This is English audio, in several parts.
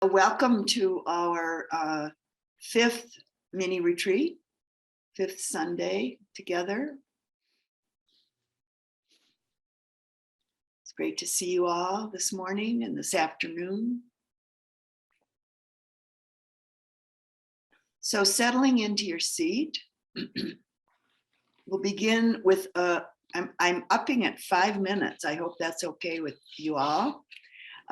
Welcome to our fifth mini retreat, fifth Sunday together. It's great to see you all this morning and this afternoon. So settling into your seat, we'll begin with I'm upping at 5 minutes. I hope that's okay with you all.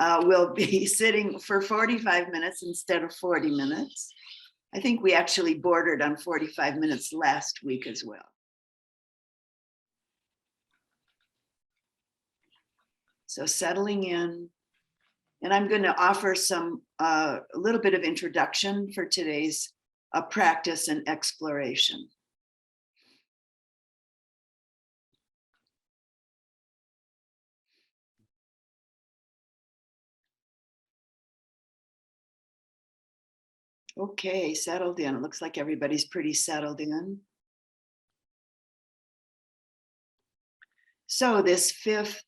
We'll be sitting for 45 minutes instead of 40 minutes. I think we actually bordered on 45 minutes last week as well. So settling in, and I'm going to offer a little bit of introduction for today's practice and exploration. Okay, settled in. It looks like everybody's pretty settled in. So this fifth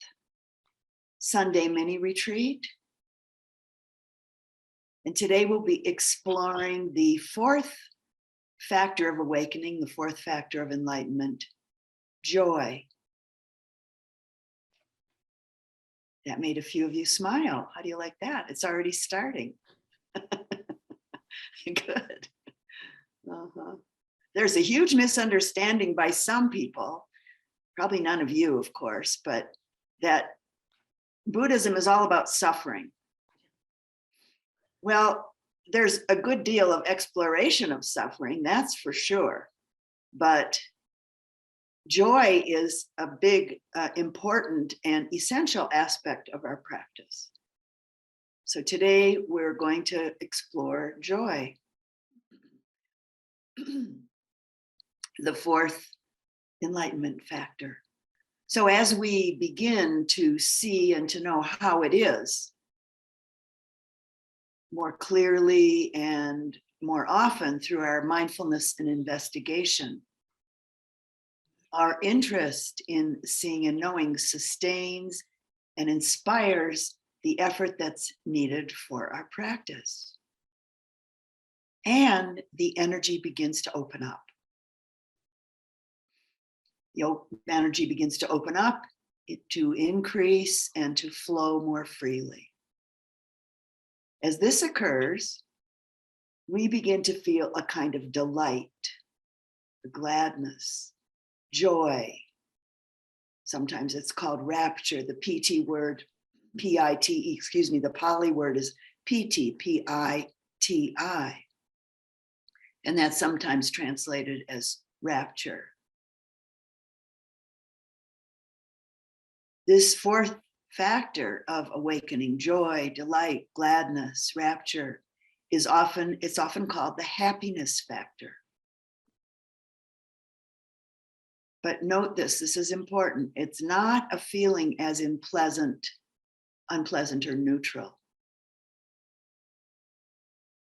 Sunday mini retreat, and today we'll be exploring the fourth factor of awakening, the fourth factor of enlightenment, joy. That made a few of you smile. How do you like that? It's already starting. Good. There's a huge misunderstanding by some people, probably none of you, of course, but that Buddhism is all about suffering. Well, there's a good deal of exploration of suffering, that's for sure. But joy is a big, important, and essential aspect of our practice. So today we're going to explore joy. The fourth enlightenment factor. So as we begin to see and to know how it is more clearly and more often through our mindfulness and investigation, our interest in seeing and knowing sustains and inspires the effort that's needed for our practice. And the energy begins to open up. The energy begins to open up, to increase, and to flow more freely. As this occurs, we begin to feel a kind of delight, gladness, joy. Sometimes it's called rapture. The PT word, P-I-T-E, excuse me, the Pali word is piti, P-I-T-I. And that's sometimes translated as rapture. This fourth factor of awakening, joy, delight, gladness, rapture, it's often called the happiness factor. But note this is important. It's not a feeling as in pleasant, unpleasant, or neutral.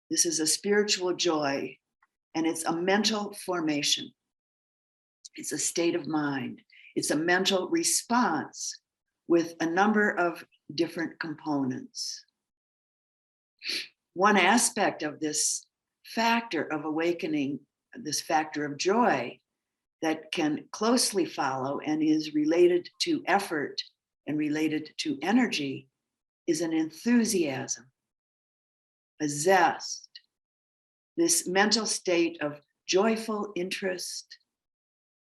This is a spiritual joy, and it's a mental formation. It's a state of mind. It's a mental response with a number of different components. One aspect of this factor of awakening, this factor of joy, that can closely follow and is related to effort and related to energy, is an enthusiasm, a zest, this mental state of joyful interest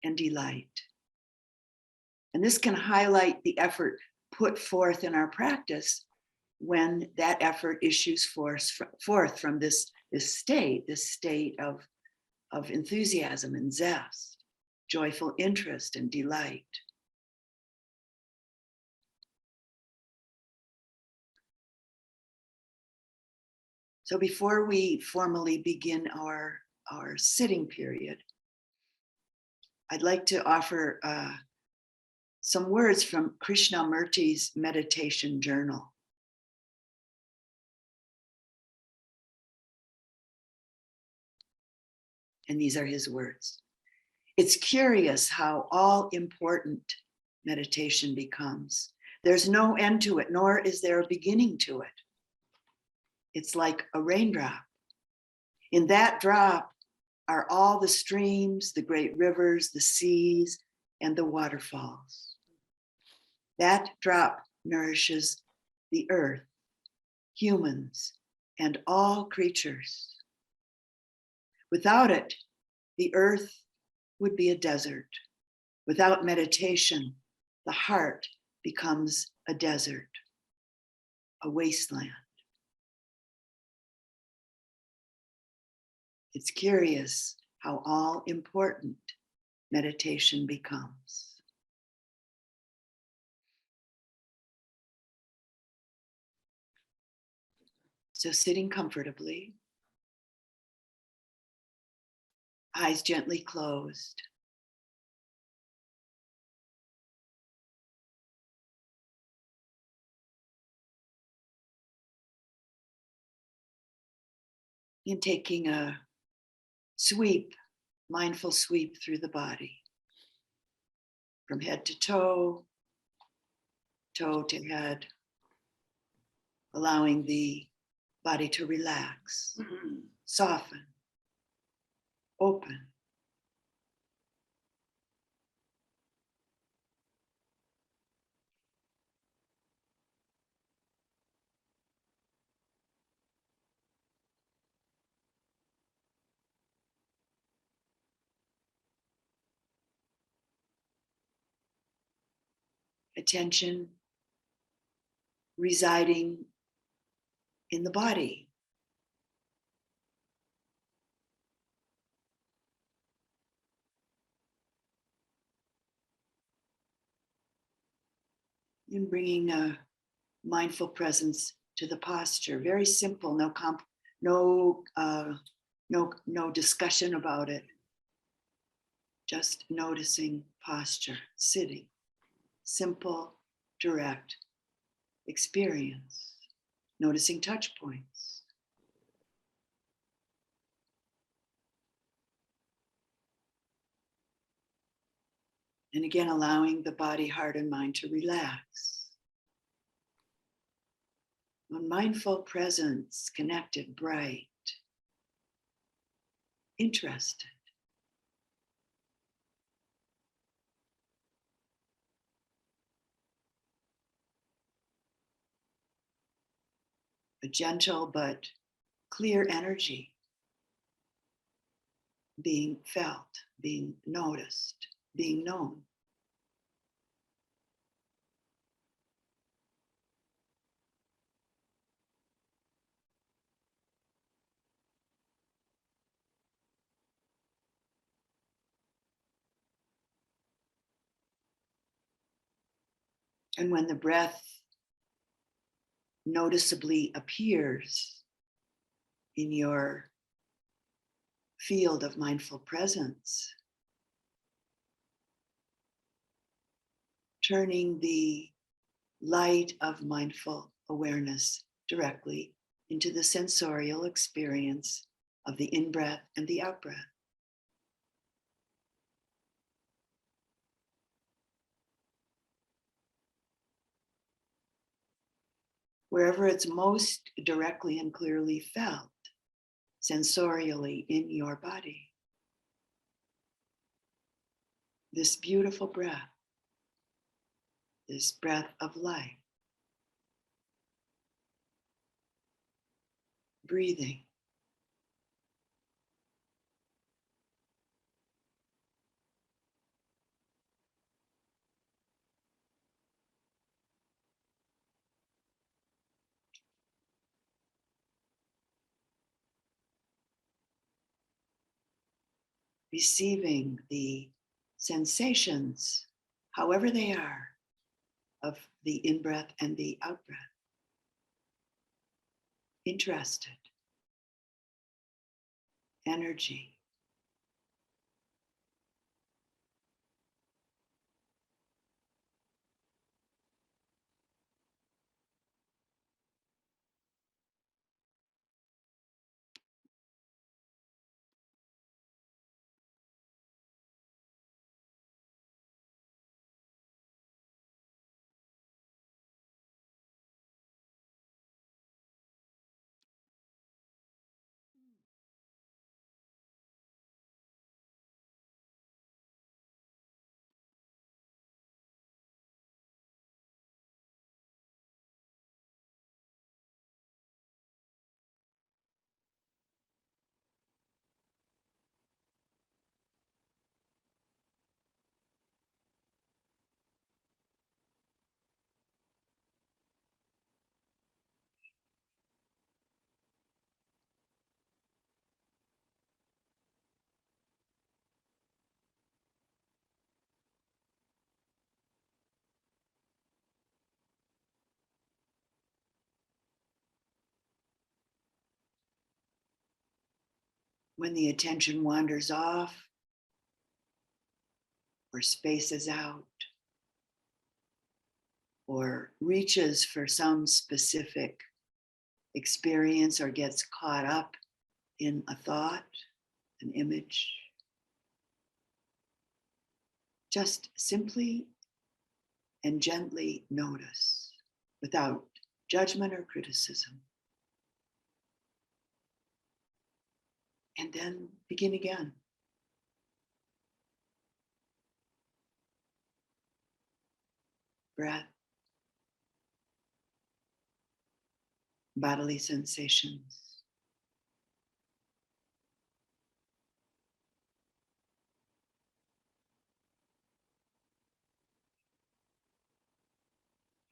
and delight. And this can highlight the effort put forth in our practice when that effort issues forth from this state of enthusiasm and zest, joyful interest and delight. So before we formally begin our sitting period, I'd like to offer some words from Krishnamurti's meditation journal. And these are his words. It's curious how all important meditation becomes. There's no end to it, nor is there a beginning to it. It's like a raindrop. In that drop are all the streams, the great rivers, the seas, and the waterfalls. That drop nourishes the earth, humans, and all creatures. Without it, the earth would be a desert. Without meditation, the heart becomes a desert, a wasteland. It's curious how all important meditation becomes. So sitting comfortably, eyes gently closed. And taking a sweep, mindful sweep through the body, from head to toe, toe to head, allowing the body to relax, soften, open. Attention residing in the body. And bringing a mindful presence to the posture. Very simple, no discussion about it. Just noticing posture, sitting, simple, direct experience. Noticing touch points. And again, allowing the body, heart, and mind to relax. One mindful presence, connected, bright, interested. A gentle but clear energy being felt, being noticed, being known. And when the breath noticeably appears in your field of mindful presence, turning the light of mindful awareness directly into the sensorial experience of the in-breath and the out-breath. Wherever it's most directly and clearly felt, sensorially in your body. This beautiful breath, this breath of life, breathing. Receiving the sensations, however they are, of the in-breath and the out-breath. Interested, energy. When the attention wanders off or spaces out or reaches for some specific experience or gets caught up in a thought, an image, just simply and gently notice without judgment or criticism. And then begin again. Breath, bodily sensations.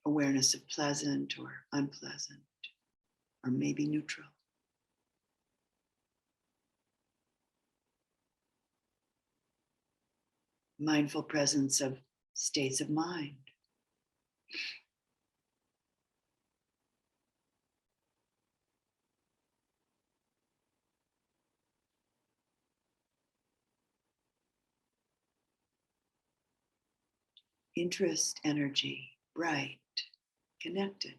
Awareness of pleasant or unpleasant, or maybe neutral. Mindful presence of states of mind. Interest, energy, bright, connected.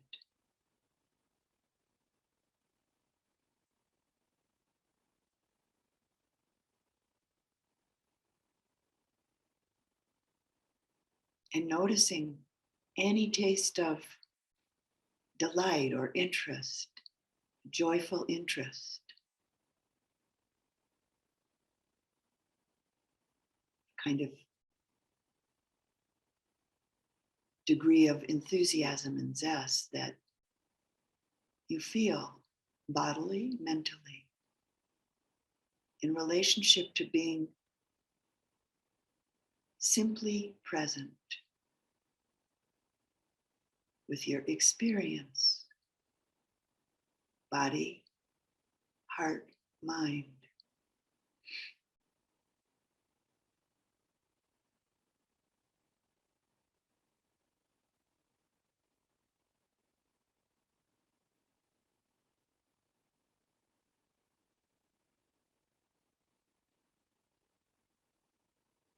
And noticing any taste of delight or interest, joyful interest, kind of degree of enthusiasm and zest that you feel bodily, mentally, in relationship to being simply present with your experience, body, heart, mind.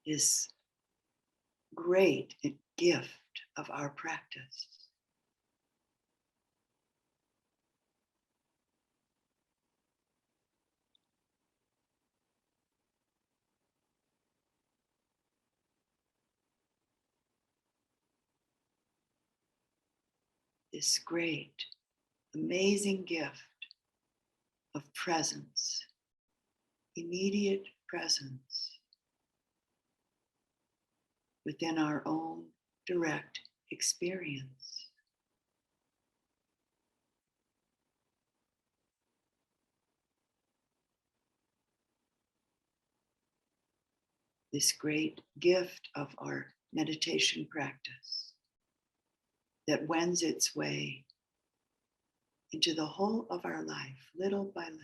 This great gift of our practice. This great, amazing gift of presence, immediate presence within our own direct experience. This great gift of our meditation practice that wends its way into the whole of our life, little by little.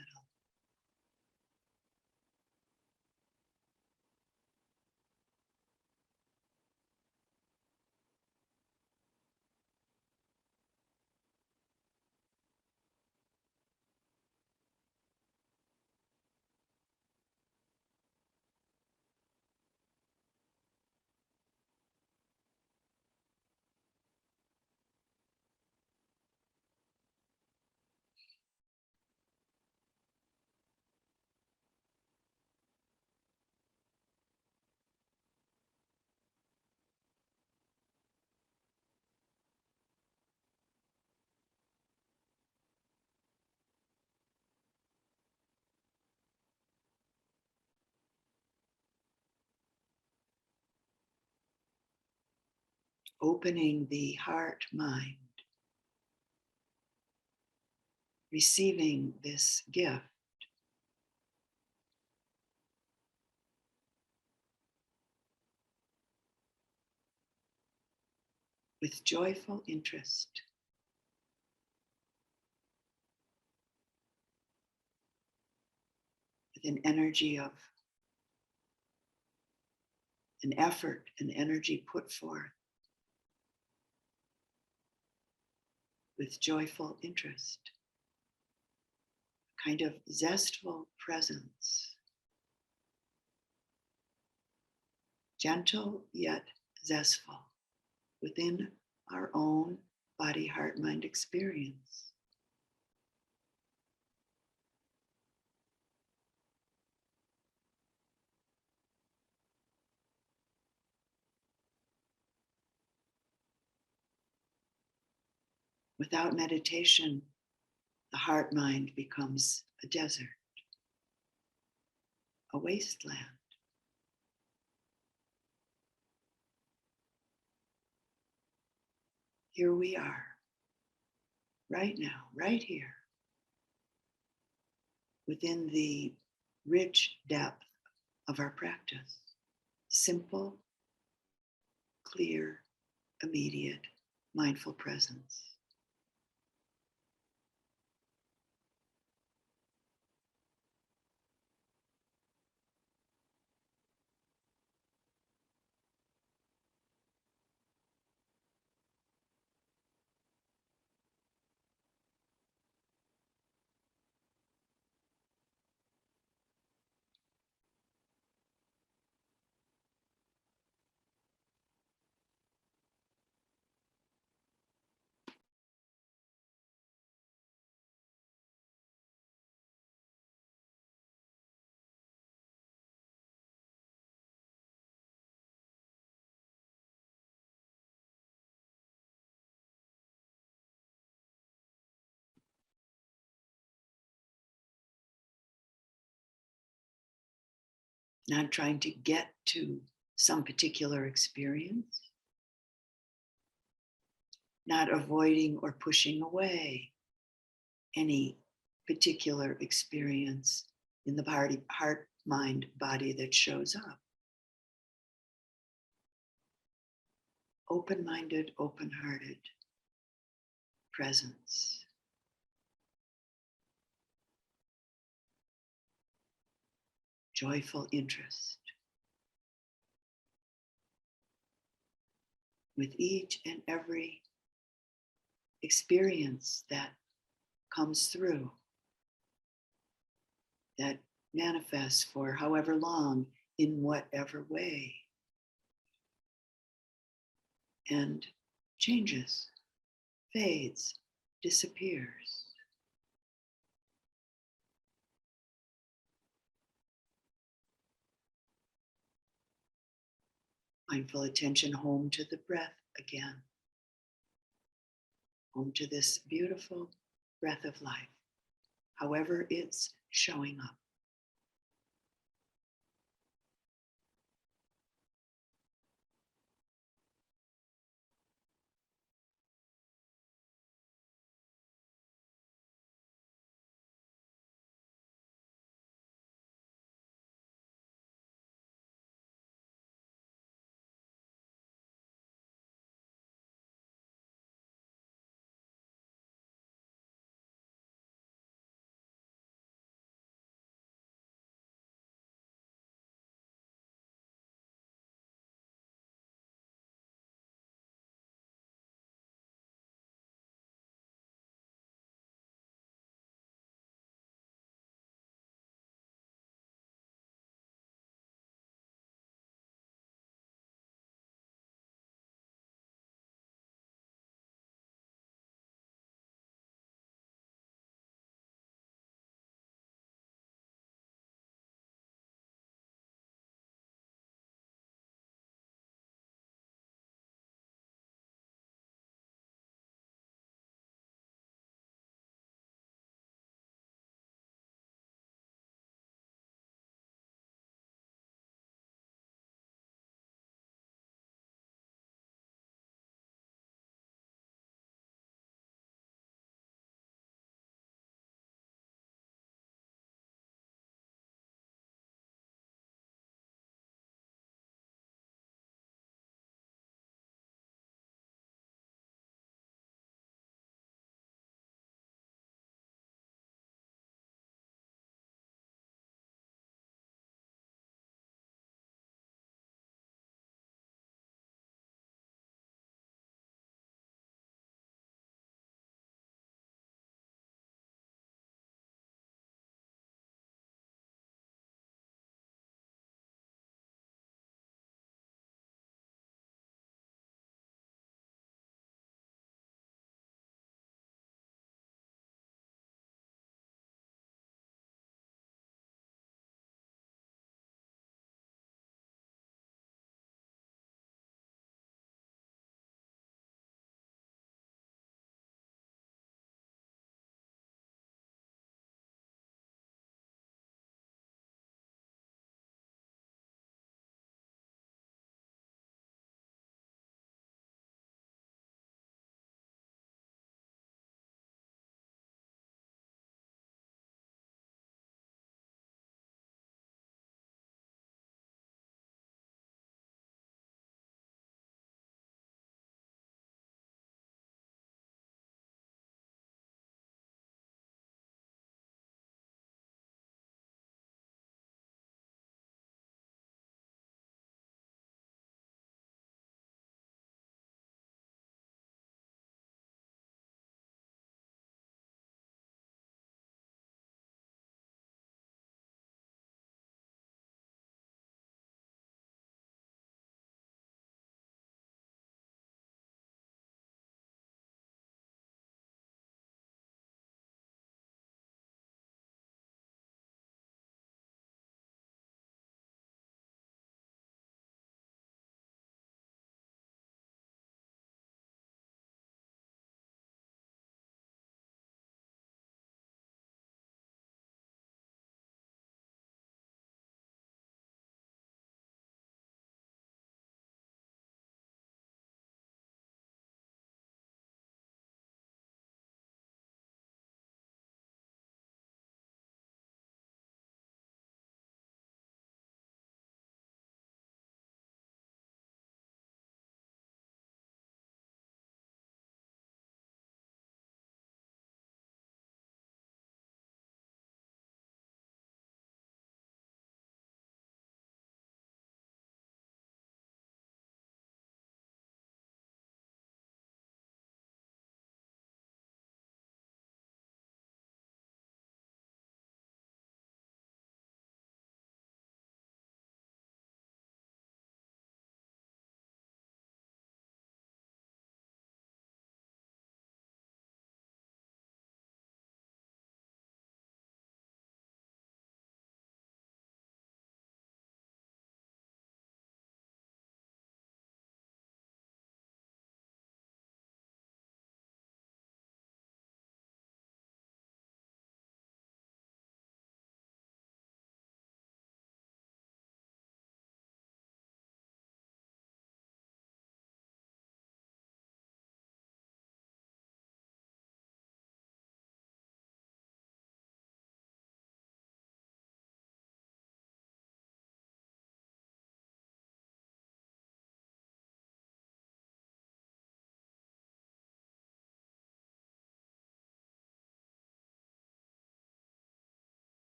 Opening the heart mind, receiving this gift with joyful interest. With an energy of an effort and energy put forth with joyful interest, kind of zestful presence. gentle yet zestful within our own body, heart, mind experience. Without meditation, the heart mind becomes a desert, a wasteland. Here we are, right now, right here, within the rich depth of our practice. Simple, clear, immediate, mindful presence. Not trying to get to some particular experience, not avoiding or pushing away any particular experience in the body, heart, mind, body that shows up. Open-minded, open-hearted presence. Joyful interest with each and every experience that comes through, that manifests for however long, in whatever way, and changes, fades, disappears. Mindful attention home to the breath again, home to this beautiful breath of life, however it's showing up.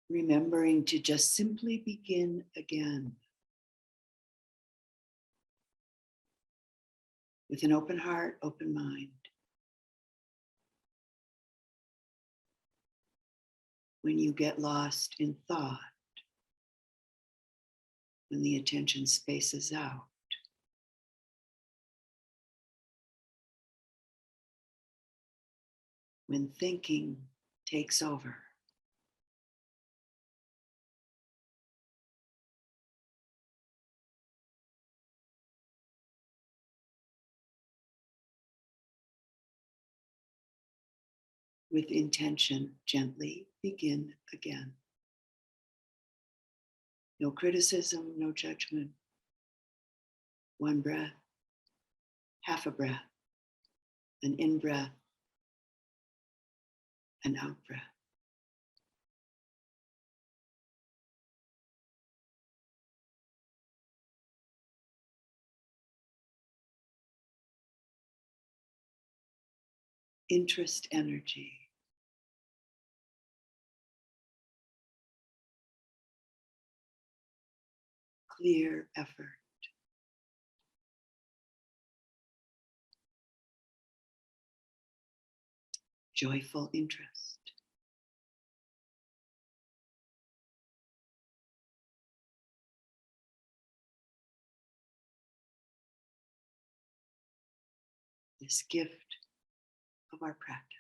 remembering to just simply begin again with an open heart, open mind. When you get lost in thought, when the attention spaces out, when thinking takes over, with intention, gently begin again. No criticism, no judgment. One breath, half a breath, an in breath, an out breath. Interest energy. Clear effort. Joyful interest. This gift of our practice.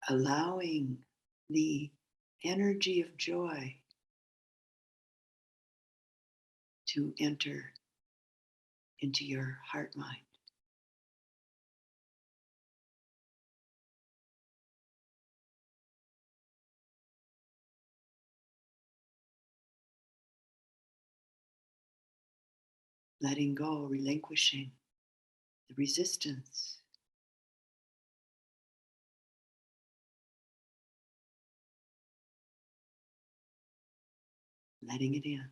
allowing the energy of joy to enter into your heart mind. Letting go, relinquishing the resistance. Letting it in.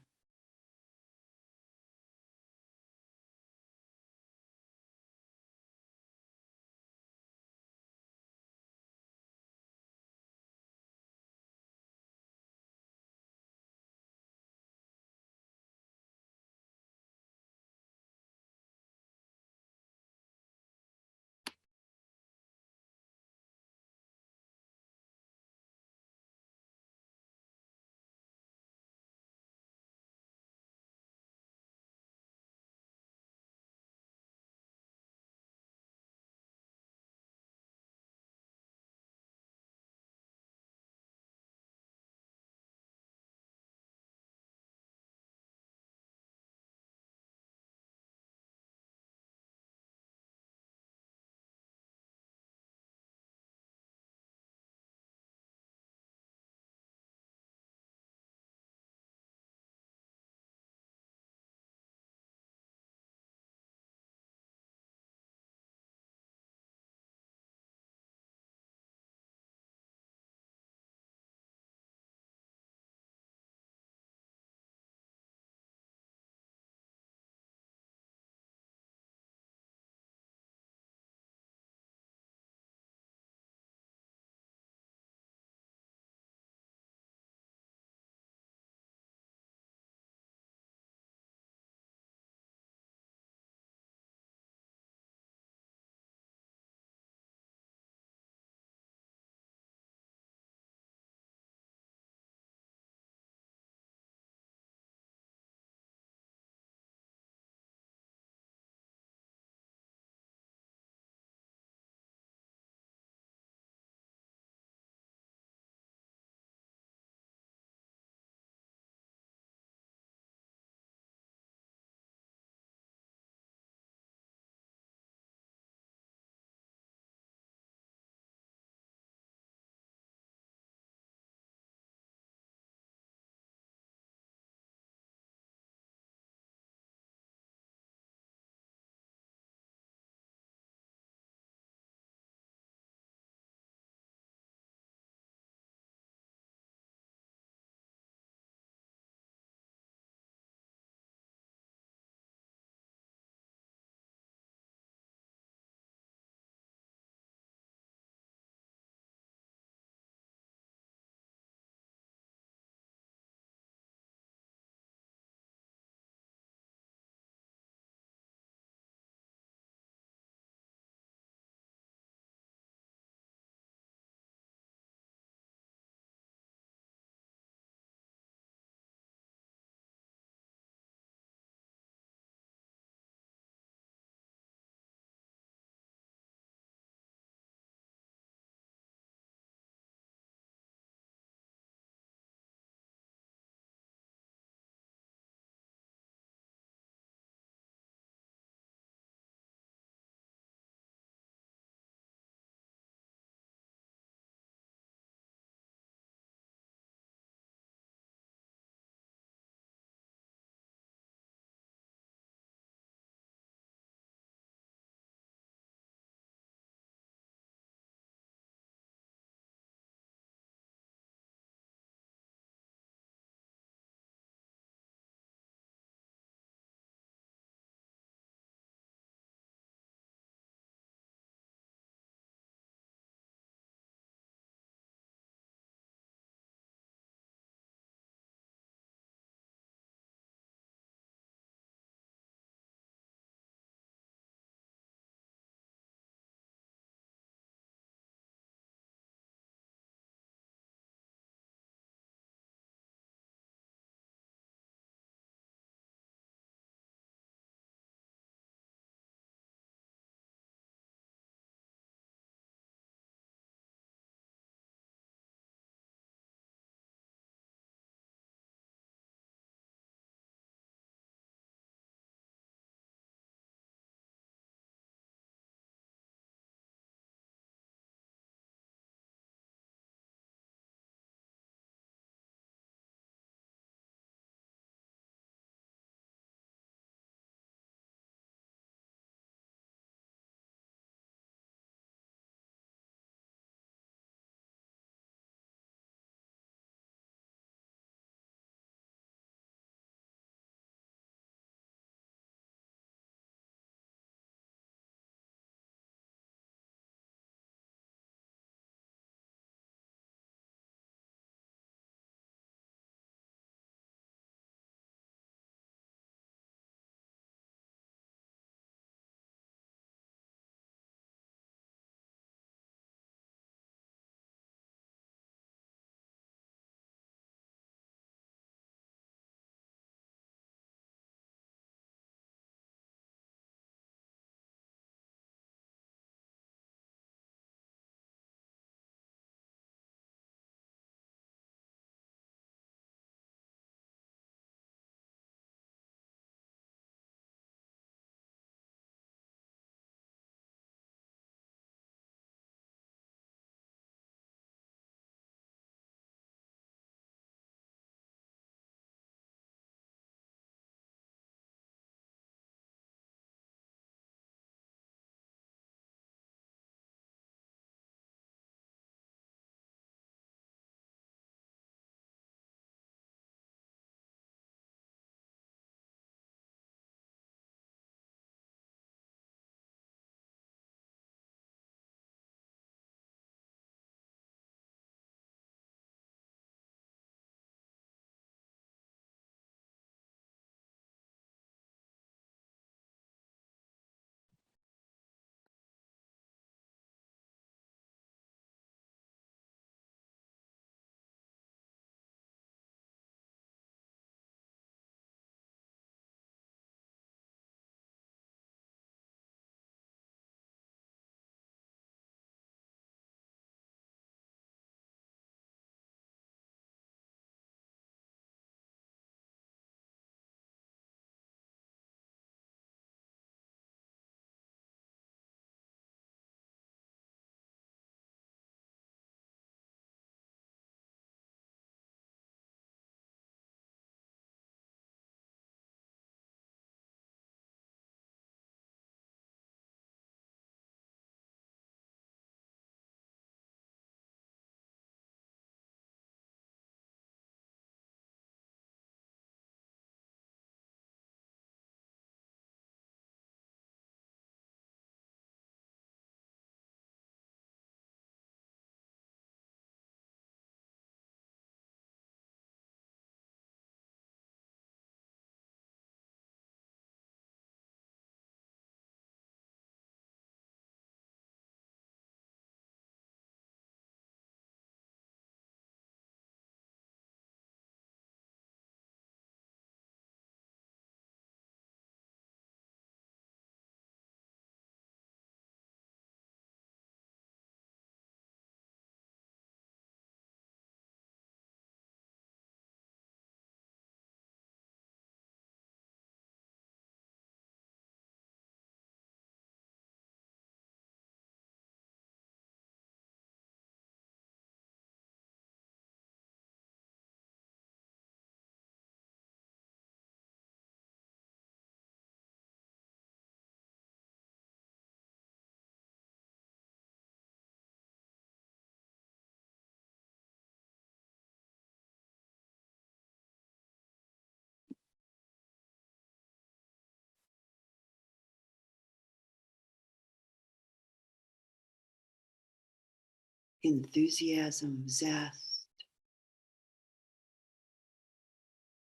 enthusiasm, zest,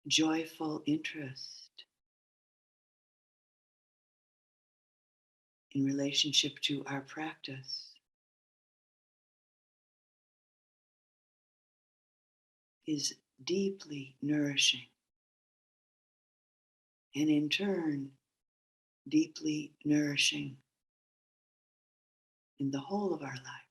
joyful interest in relationship to our practice is deeply nourishing, and in turn, deeply nourishing in the whole of our life.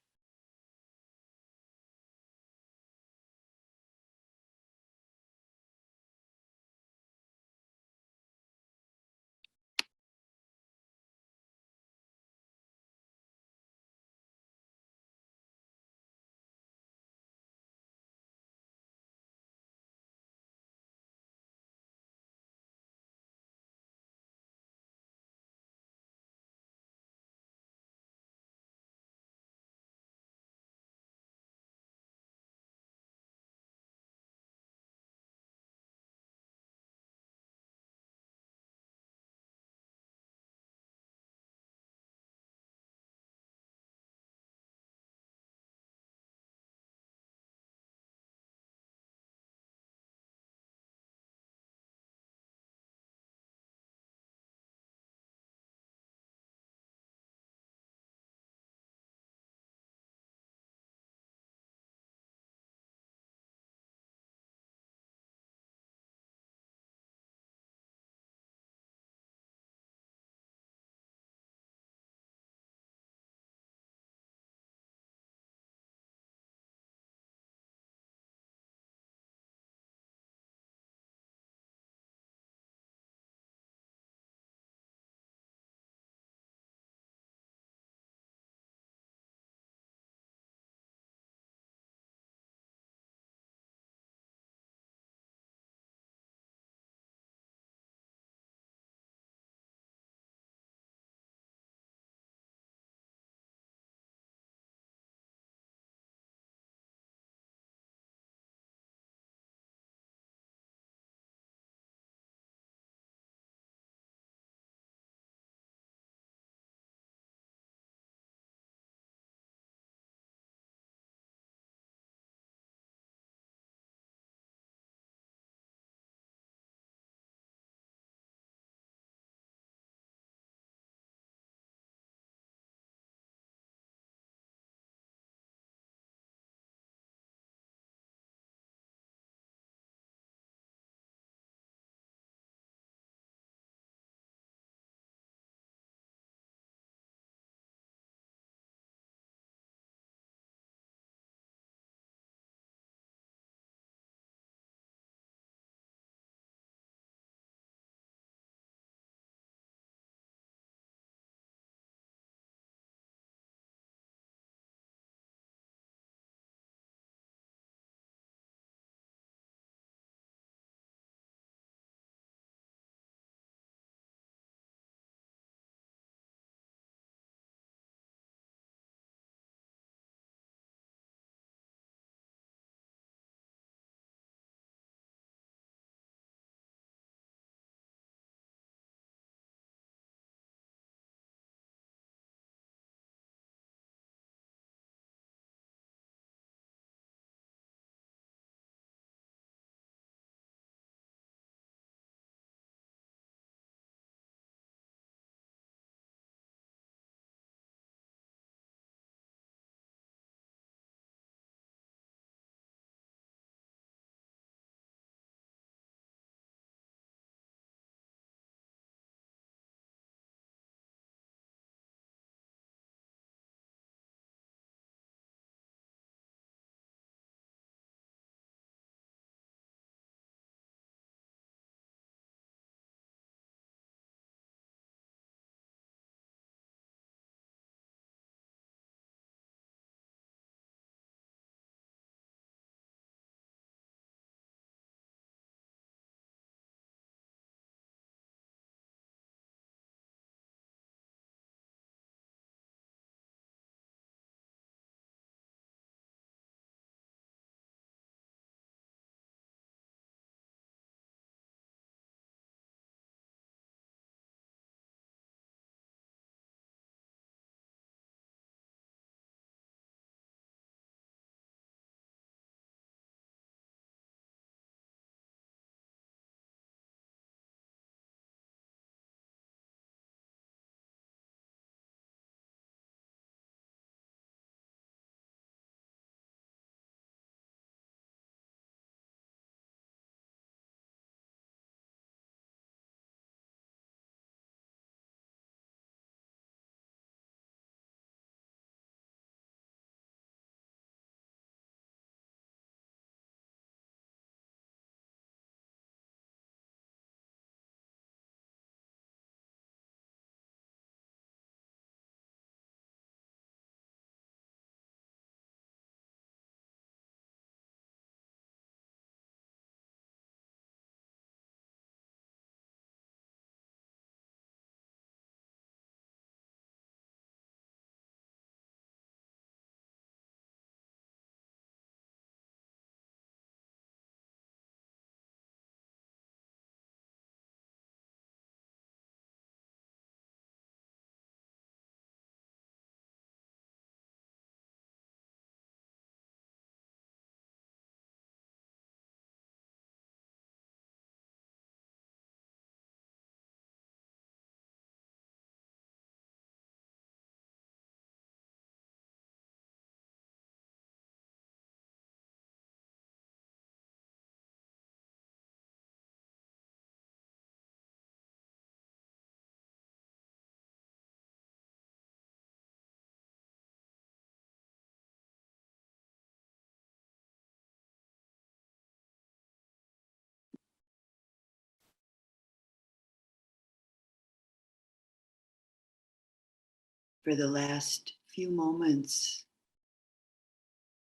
for the last few moments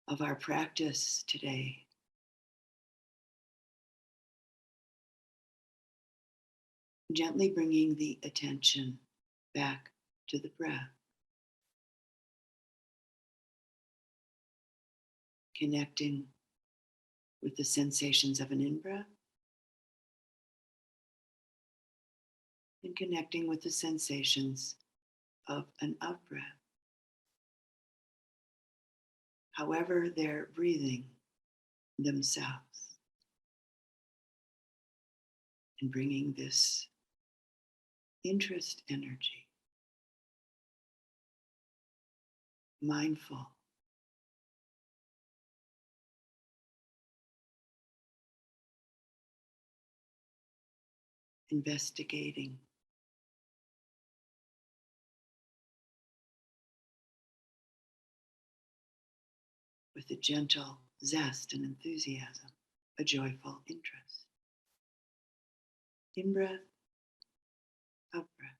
of our practice today. Gently bringing the attention back to the breath, connecting with the sensations of an in-breath and connecting with the sensations of an out-breath. However they're breathing themselves, and bringing this interest energy, mindful, investigating, with a gentle zest and enthusiasm, a joyful interest. In-breath, out-breath.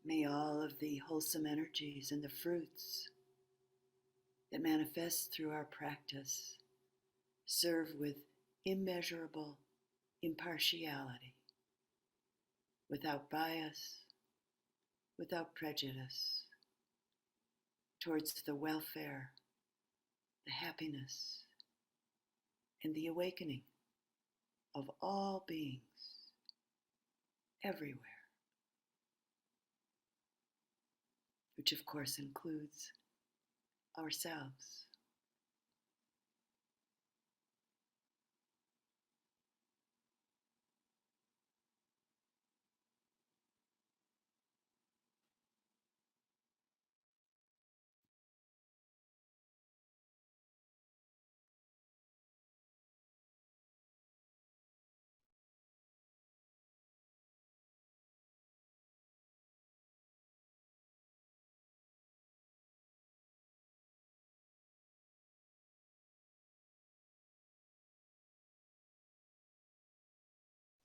May all of the wholesome energies and the fruits that manifest through our practice serve with immeasurable impartiality, without bias, without prejudice, towards the welfare, the happiness, and the awakening of all beings everywhere, which of course includes ourselves.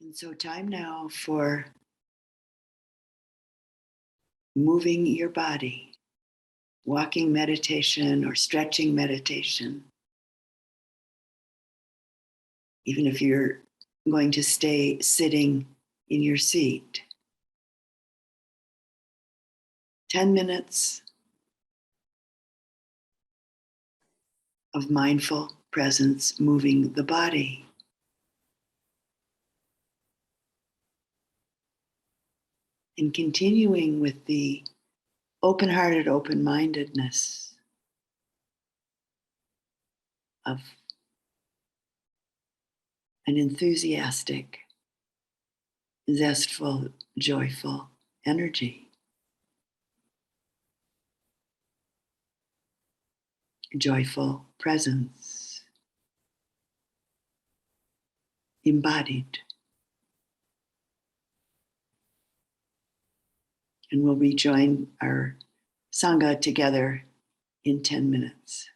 And so time now for moving your body, walking meditation or stretching meditation. Even if you're going to stay sitting in your seat. 10 minutes of mindful presence moving the body. in continuing with the open-hearted, open-mindedness of an enthusiastic, zestful, joyful energy, joyful presence, embodied. And we'll rejoin our Sangha together in 10 minutes.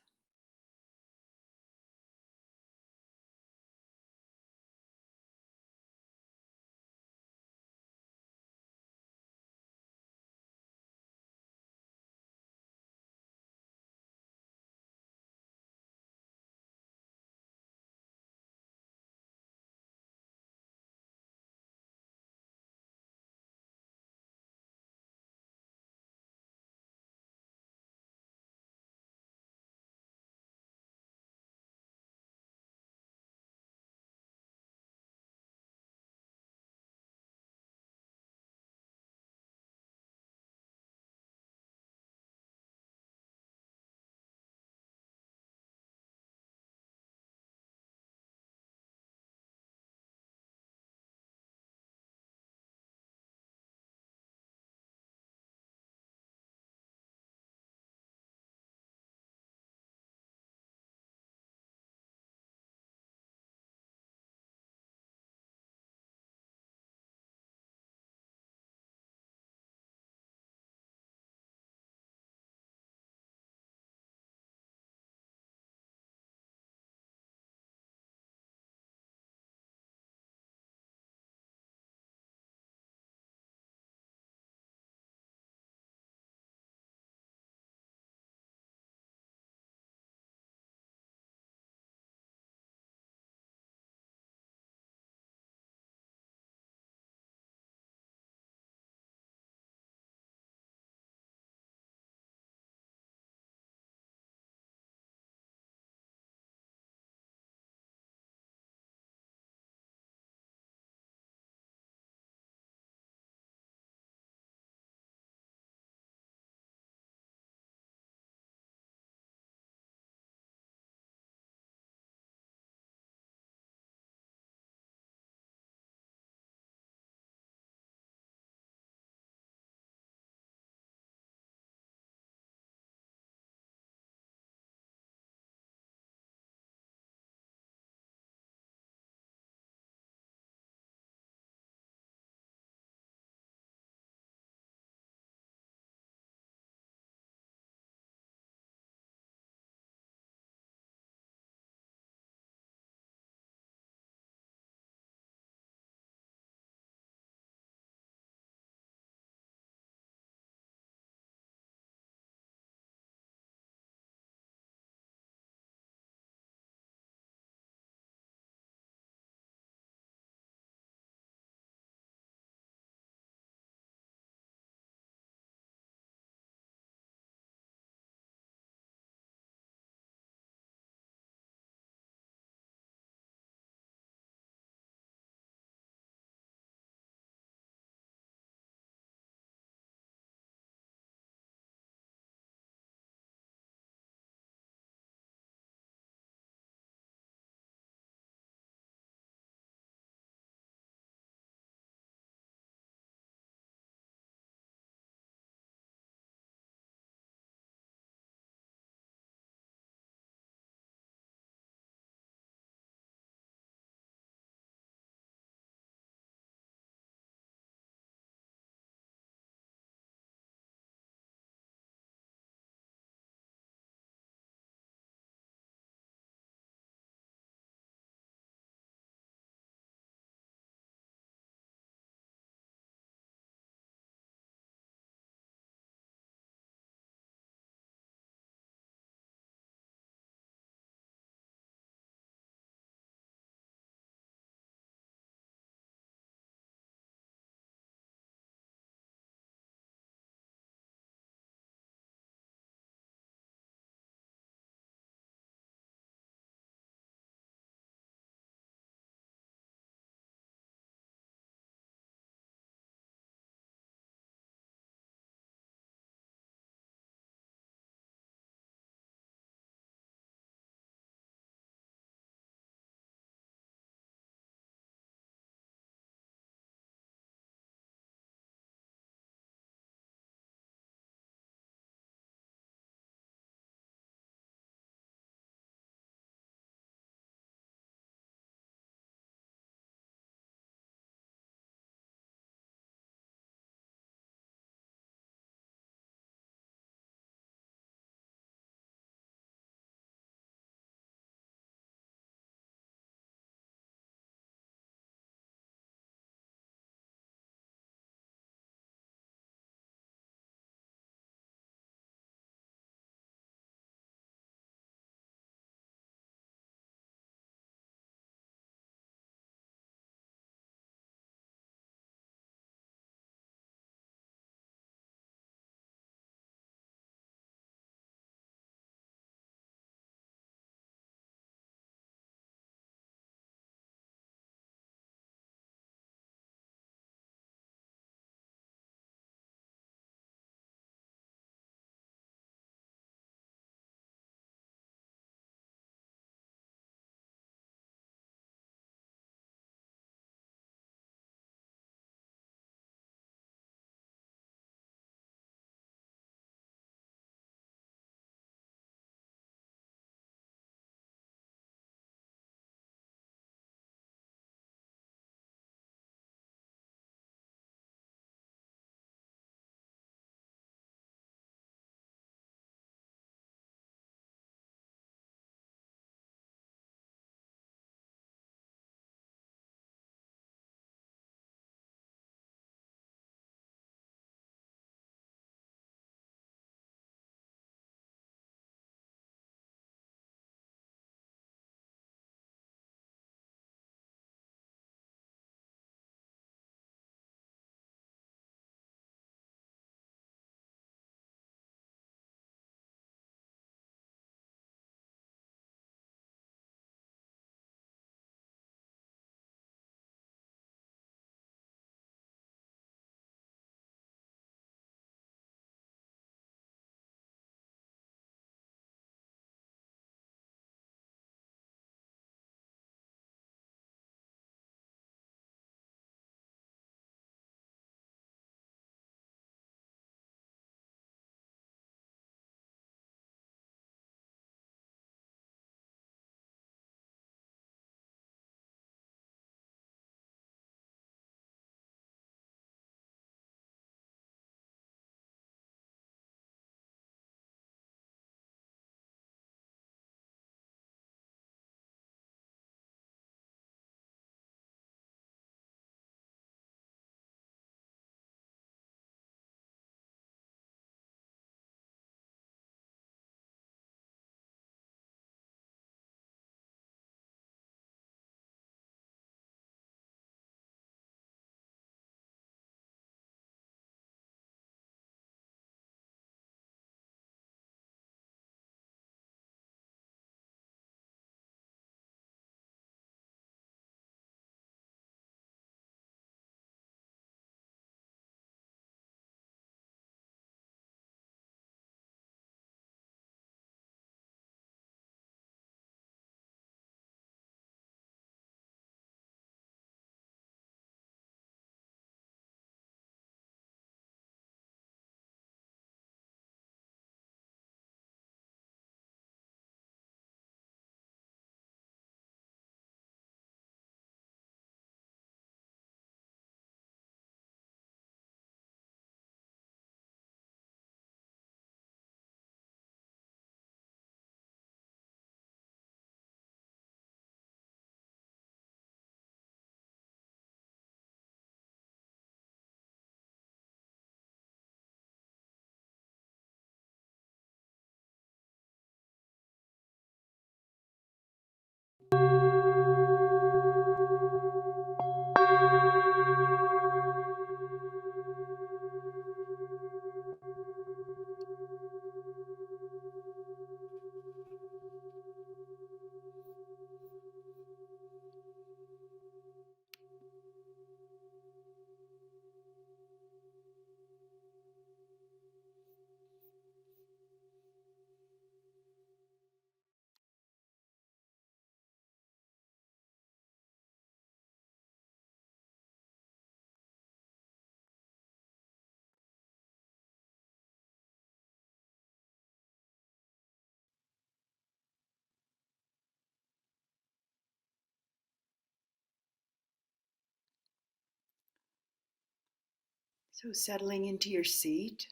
So settling into your seat,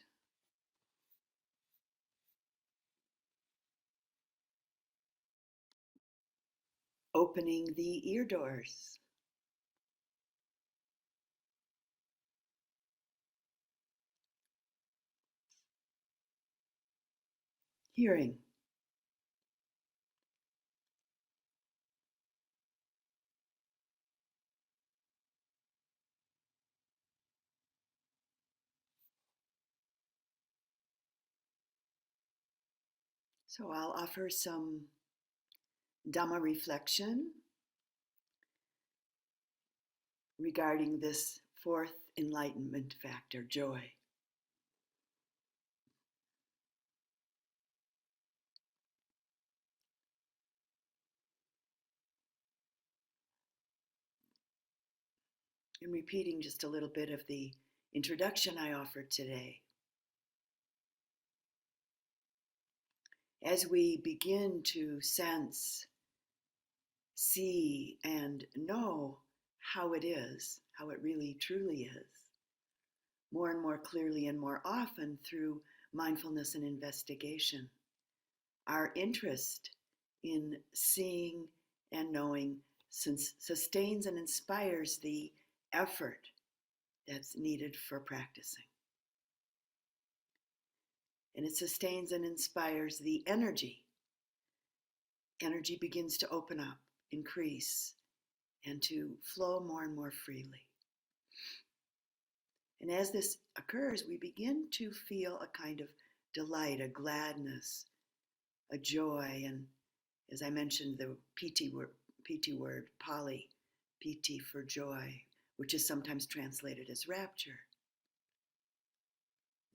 opening the ear doors, hearing. So I'll offer some Dhamma reflection regarding this fourth enlightenment factor, joy. And repeating just a little bit of the introduction I offered today. As we begin to sense, see, and know how it is, how it really truly is, more and more clearly and more often through mindfulness and investigation, our interest in seeing and knowing sustains and inspires the effort that's needed for practicing. And it sustains and inspires the energy. Energy begins to open up, increase, and to flow more and more freely. And as this occurs, we begin to feel a kind of delight, a gladness, a joy, and as I mentioned, the PT word, Pali, PT for joy, which is sometimes translated as rapture.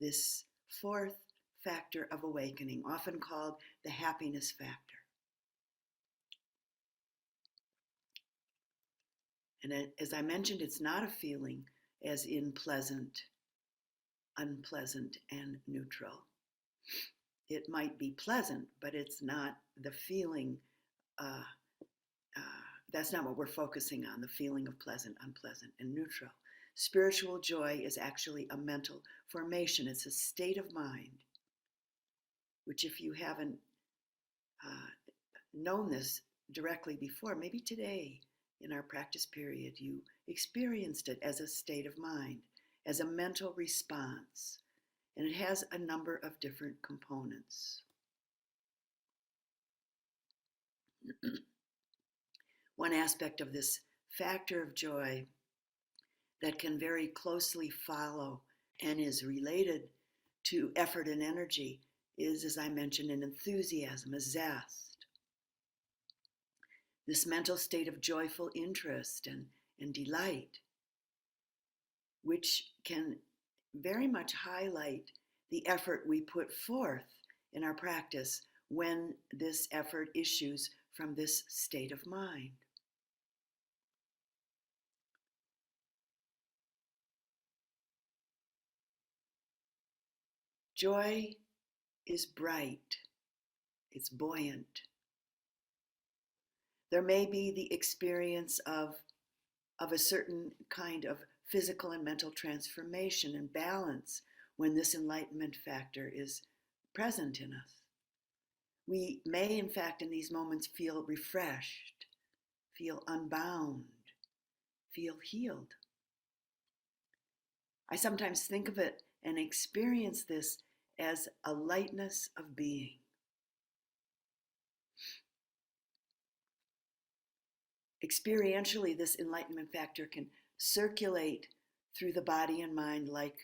This fourth factor of awakening, often called the happiness factor. And as I mentioned, it's not a feeling as in pleasant, unpleasant, and neutral. It might be pleasant, but it's not the feeling, uh, that's not what we're focusing on, the feeling of pleasant, unpleasant, and neutral. Spiritual joy is actually a mental formation. It's a state of mind, which if you haven't known this directly before, maybe today in our practice period, you experienced it as a state of mind, as a mental response, and it has a number of different components. One aspect of this factor of joy that can very closely follow and is related to effort and energy is, as I mentioned, an enthusiasm, a zest. This mental state of joyful interest and delight, which can very much highlight the effort we put forth in our practice when this effort issues from this state of mind. Joy is bright, it's buoyant. There may be the experience of a certain kind of physical and mental transformation and balance when this enlightenment factor is present in us. We may, in fact, in these moments feel refreshed, feel unbound, feel healed. I sometimes think of it and experience this as a lightness of being. Experientially, this enlightenment factor can circulate through the body and mind like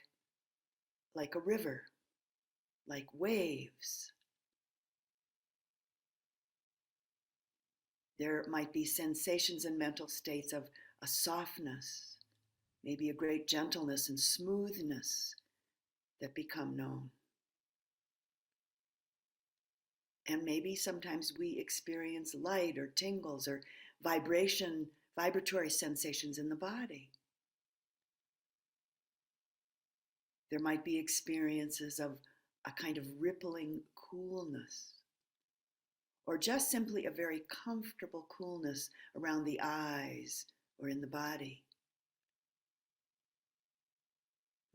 a river, like waves. There might be sensations and mental states of a softness, maybe a great gentleness and smoothness that become known. And maybe sometimes we experience light or tingles or vibratory sensations in the body. There might be experiences of a kind of rippling coolness, or just simply a very comfortable coolness around the eyes or in the body.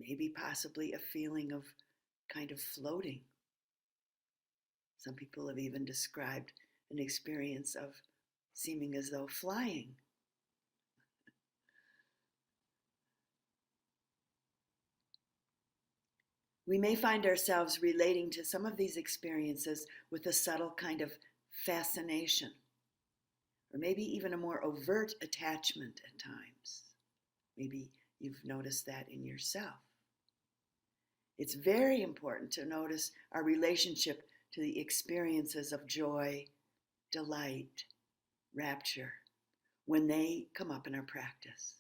maybe possibly a feeling of kind of floating. Some people have even described an experience of seeming as though flying. We may find ourselves relating to some of these experiences with a subtle kind of fascination, or maybe even a more overt attachment at times. Maybe you've noticed that in yourself. It's very important to notice our relationship to the experiences of joy, delight, rapture, when they come up in our practice.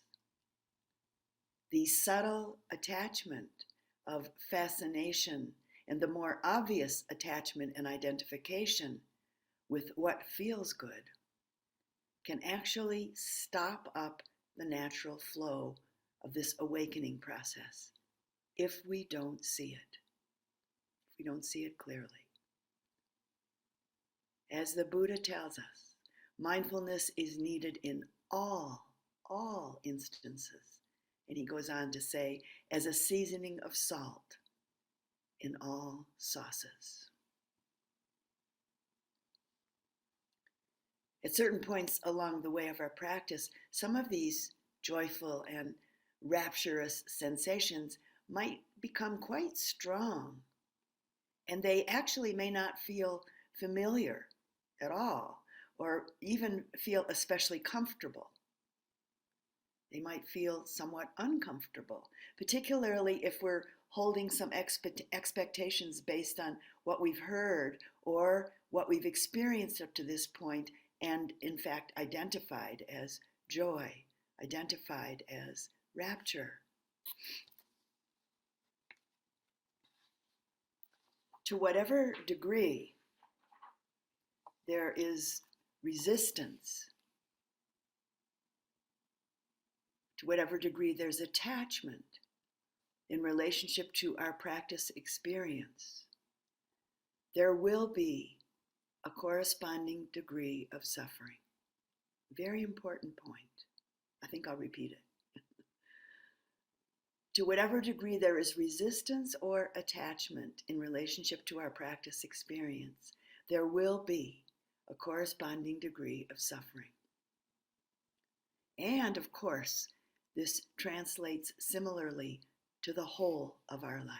The subtle attachment of fascination and the more obvious attachment and identification with what feels good can actually stop up the natural flow of this awakening process if we don't see it, if we don't see it clearly. As the Buddha tells us, mindfulness is needed in all instances. And he goes on to say, as a seasoning of salt in all sauces. At certain points along the way of our practice, some of these joyful and rapturous sensations might become quite strong, and they actually may not feel familiar at all, or even feel especially comfortable. They might feel somewhat uncomfortable, particularly if we're holding some expectations based on what we've heard or what we've experienced up to this point and in fact identified as joy, identified as rapture. To whatever degree there is resistance, to whatever degree there's attachment in relationship to our practice experience, there will be a corresponding degree of suffering. Very important point. I think I'll repeat it. To whatever degree there is resistance or attachment in relationship to our practice experience, there will be a corresponding degree of suffering. And of course, this translates similarly to the whole of our life.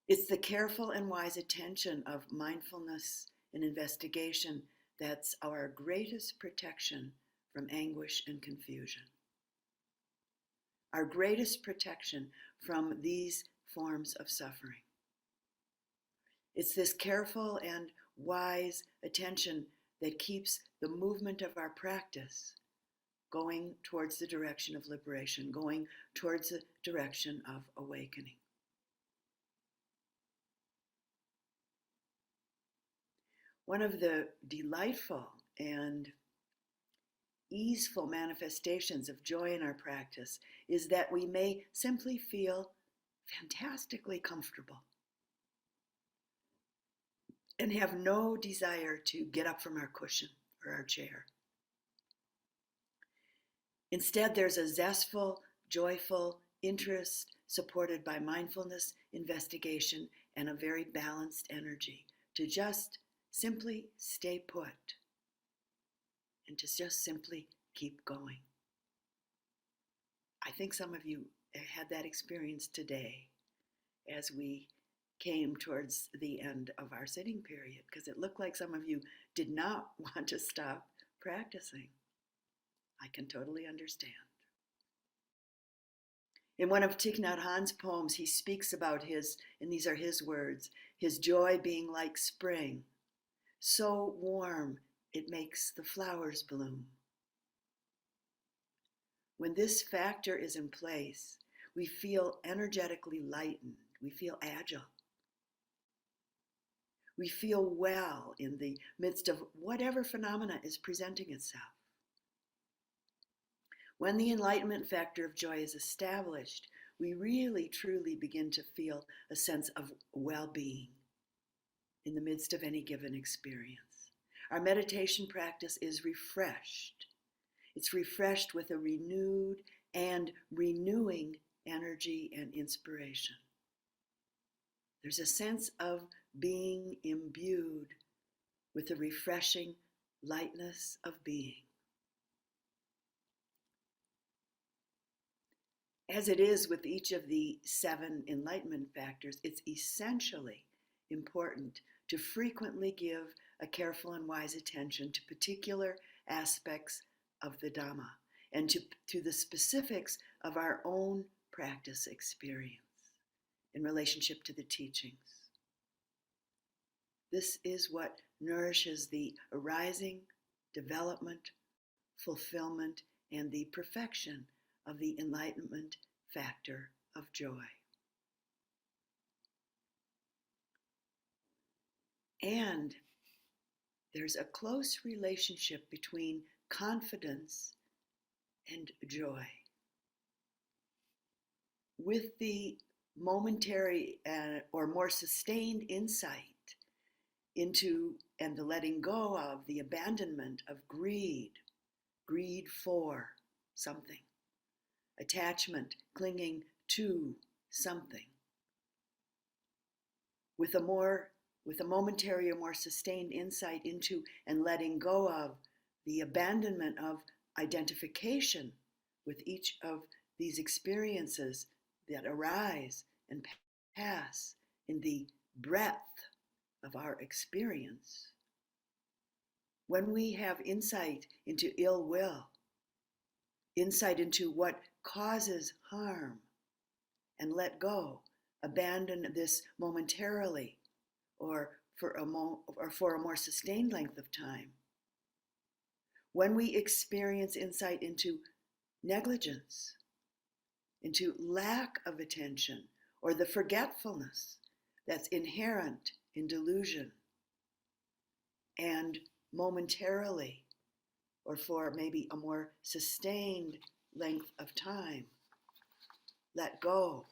It's the careful and wise attention of mindfulness and investigation that's our greatest protection from anguish and confusion. Our greatest protection from these forms of suffering. It's this careful and wise attention that keeps the movement of our practice going towards the direction of liberation, going towards the direction of awakening. One of the delightful and easeful manifestations of joy in our practice is that we may simply feel fantastically comfortable and have no desire to get up from our cushion or our chair. Instead, there's a zestful, joyful interest supported by mindfulness, investigation, and a very balanced energy to just simply stay put and to just simply keep going. I think some of you had that experience today as we came towards the end of our sitting period, because it looked like some of you did not want to stop practicing. I can totally understand. In one of Thich Nhat Hanh's poems, he speaks about his, and these are his words, his joy being like spring, so warm it makes the flowers bloom. When this factor is in place, we feel energetically lightened, we feel agile. We feel well in the midst of whatever phenomena is presenting itself. When the enlightenment factor of joy is established, we really truly begin to feel a sense of well-being in the midst of any given experience. Our meditation practice is refreshed. It's refreshed with a renewed and renewing energy and inspiration. There's a sense of being imbued with the refreshing lightness of being. As it is with each of the 7 enlightenment factors, it's essentially important to frequently give a careful and wise attention to particular aspects of the Dhamma and to the specifics of our own practice experience in relationship to the teachings. This is what nourishes the arising, development, fulfillment, and the perfection of the enlightenment factor of joy. And there's a close relationship between confidence and joy. With the momentary or more sustained insight into and the letting go of the abandonment of greed for something, attachment, clinging to something, with a momentary or more sustained insight into and letting go of the abandonment of identification with each of these experiences that arise and pass in the breadth of our experience. When we have insight into ill will, insight into what causes harm, and let go, abandon this momentarily or for a more sustained length of time. When we experience insight into negligence, into lack of attention, or the forgetfulness that's inherent in delusion, and momentarily, or for maybe a more sustained length of time, let go,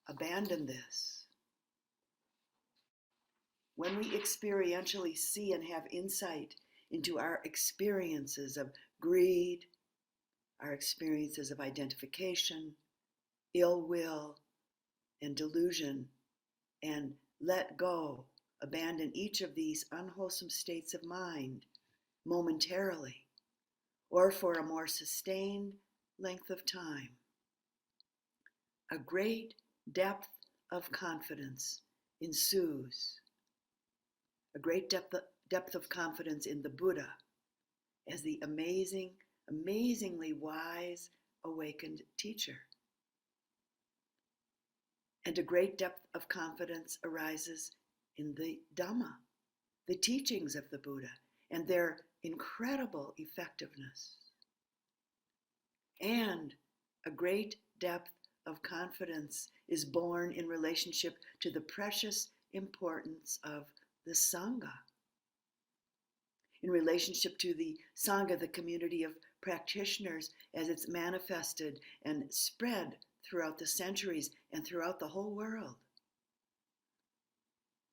abandon this. When we experientially see and have insight into our experiences of greed, our experiences of identification, ill will, and delusion, and let go, abandon each of these unwholesome states of mind momentarily or for a more sustained length of time, a great depth of confidence ensues, a great depth of confidence in the Buddha as the amazingly wise, awakened teacher. And a great depth of confidence arises in the Dhamma, the teachings of the Buddha, and their incredible effectiveness. And a great depth of confidence is born in relationship to the precious importance of the Sangha, in relationship to the Sangha, the community of practitioners as it's manifested and spread throughout the centuries and throughout the whole world.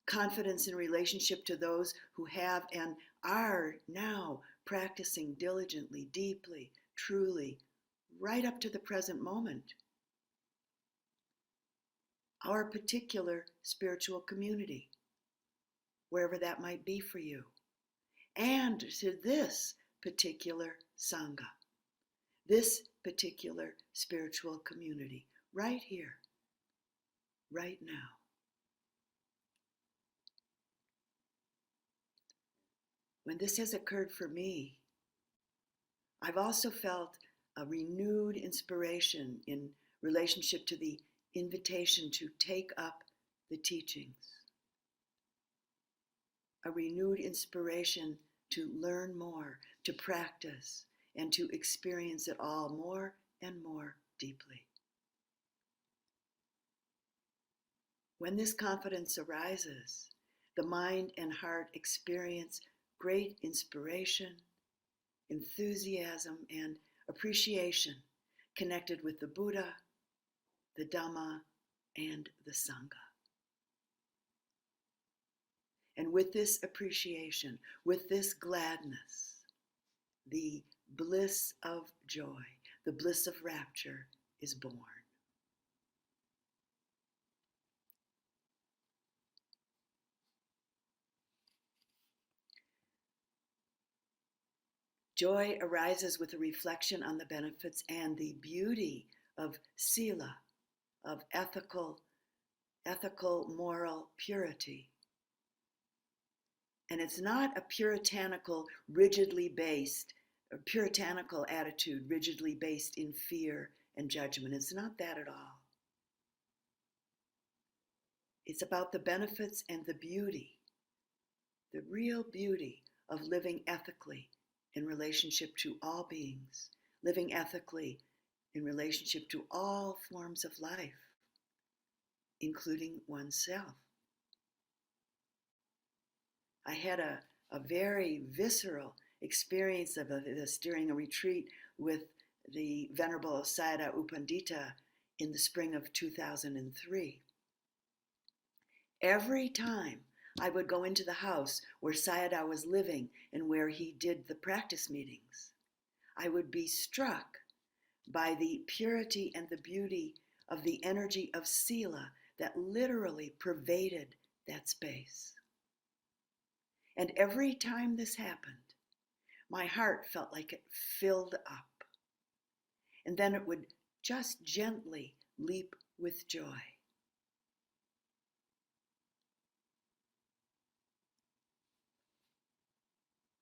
Confidence in relationship to those who have and are now practicing diligently, deeply, truly, right up to the present moment. Our particular spiritual community, wherever that might be for you, and to this particular Sangha, this particular spiritual community, right here, right now. When this has occurred for me, I've also felt a renewed inspiration in relationship to the invitation to take up the teachings, a renewed inspiration to learn more, to practice, and to experience it all more and more deeply. When this confidence arises, the mind and heart experience great inspiration, enthusiasm, and appreciation connected with the Buddha, the Dhamma, and the Sangha. And with this appreciation, with this gladness, the bliss of joy, the bliss of rapture is born. Joy arises with a reflection on the benefits and the beauty of sila, of ethical, moral purity. And it's not a puritanical attitude, rigidly based in fear and judgment. It's not that at all. It's about the benefits and the beauty, the real beauty of living ethically in relationship to all beings, living ethically in relationship to all forms of life, including oneself. I had a very visceral experience of this during a retreat with the Venerable Sayadaw U Pandita in the spring of 2003. Every time I would go into the house where Sayadaw was living and where he did the practice meetings, I would be struck by the purity and the beauty of the energy of sila that literally pervaded that space. And every time this happened, my heart felt like it filled up. And then it would just gently leap with joy.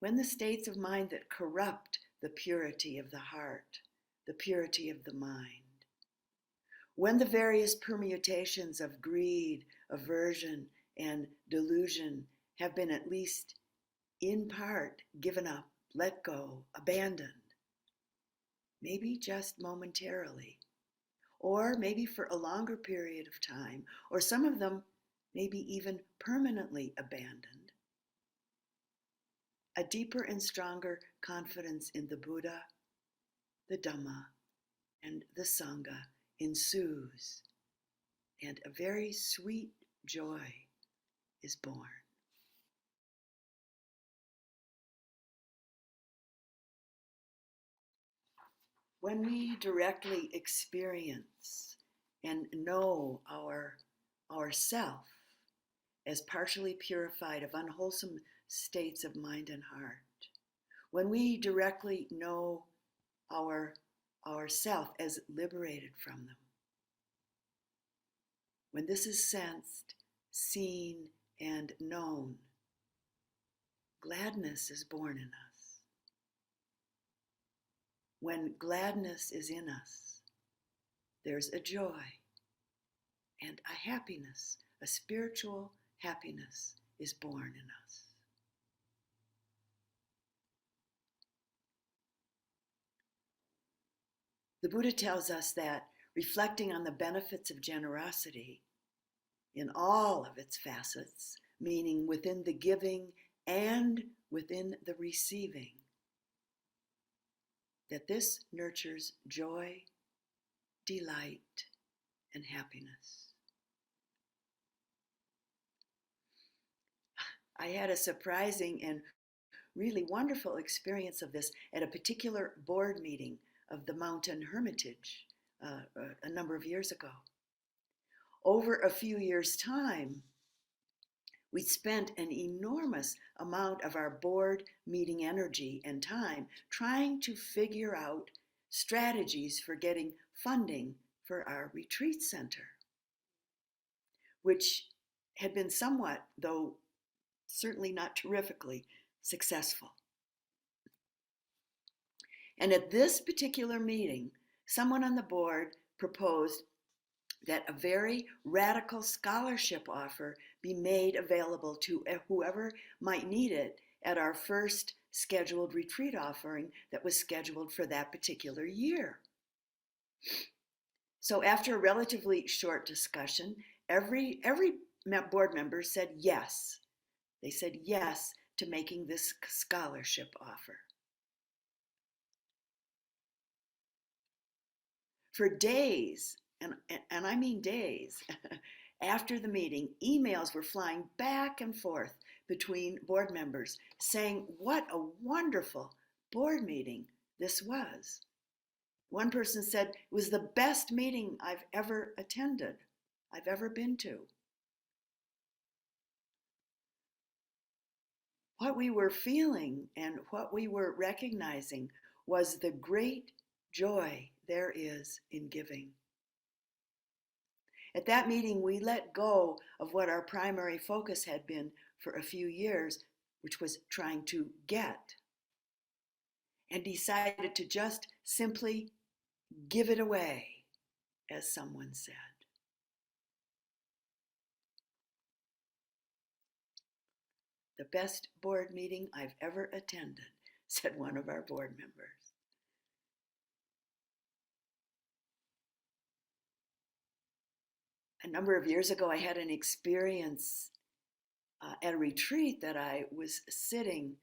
When the states of mind that corrupt the purity of the heart, the purity of the mind, when the various permutations of greed, aversion, and delusion have been at least in part given up, let go, abandoned, maybe just momentarily, or maybe for a longer period of time, or some of them maybe even permanently abandoned, a deeper and stronger confidence in the Buddha, the Dhamma, and the Sangha ensues, and a very sweet joy is born. When we directly experience and know our self as partially purified of unwholesome states of mind and heart, when we directly know our self as liberated from them, when this is sensed, seen, and known, gladness is born in us. When gladness is in us, there's a joy and a happiness, a spiritual happiness is born in us. The Buddha tells us that reflecting on the benefits of generosity in all of its facets, meaning within the giving and within the receiving, that this nurtures joy, delight, and happiness. I had a surprising and really wonderful experience of this at a particular board meeting of the Mountain Hermitage a number of years ago. Over a few years' time, we spent an enormous amount of our board meeting energy and time trying to figure out strategies for getting funding for our retreat center, which had been somewhat, though certainly not terrifically, successful. And at this particular meeting, someone on the board proposed that a very radical scholarship offer be made available to whoever might need it at our first scheduled retreat offering that was scheduled for that particular year. So after a relatively short discussion, every board member said yes. They said yes to making this scholarship offer. For days, and I mean days, after the meeting, emails were flying back and forth between board members saying what a wonderful board meeting this was. One person said it was the best meeting I've ever attended, I've ever been to. What we were feeling and what we were recognizing was the great joy there is in giving. At that meeting, we let go of what our primary focus had been for a few years, which was trying to get, and decided to just simply give it away, as someone said. The best board meeting I've ever attended, said one of our board members. A number of years ago, I had an experience at a retreat that I was sitting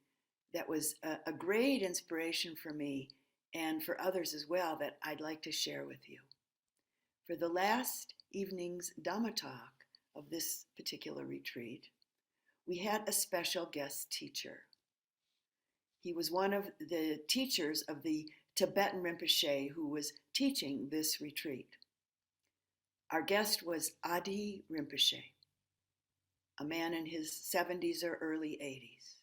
that was a great inspiration for me and for others as well that I'd like to share with you. For the last evening's Dhamma talk of this particular retreat, we had a special guest teacher. He was one of the teachers of the Tibetan Rinpoche who was teaching this retreat. Our guest was Adi Rinpoche, a man in his 70s or early 80s.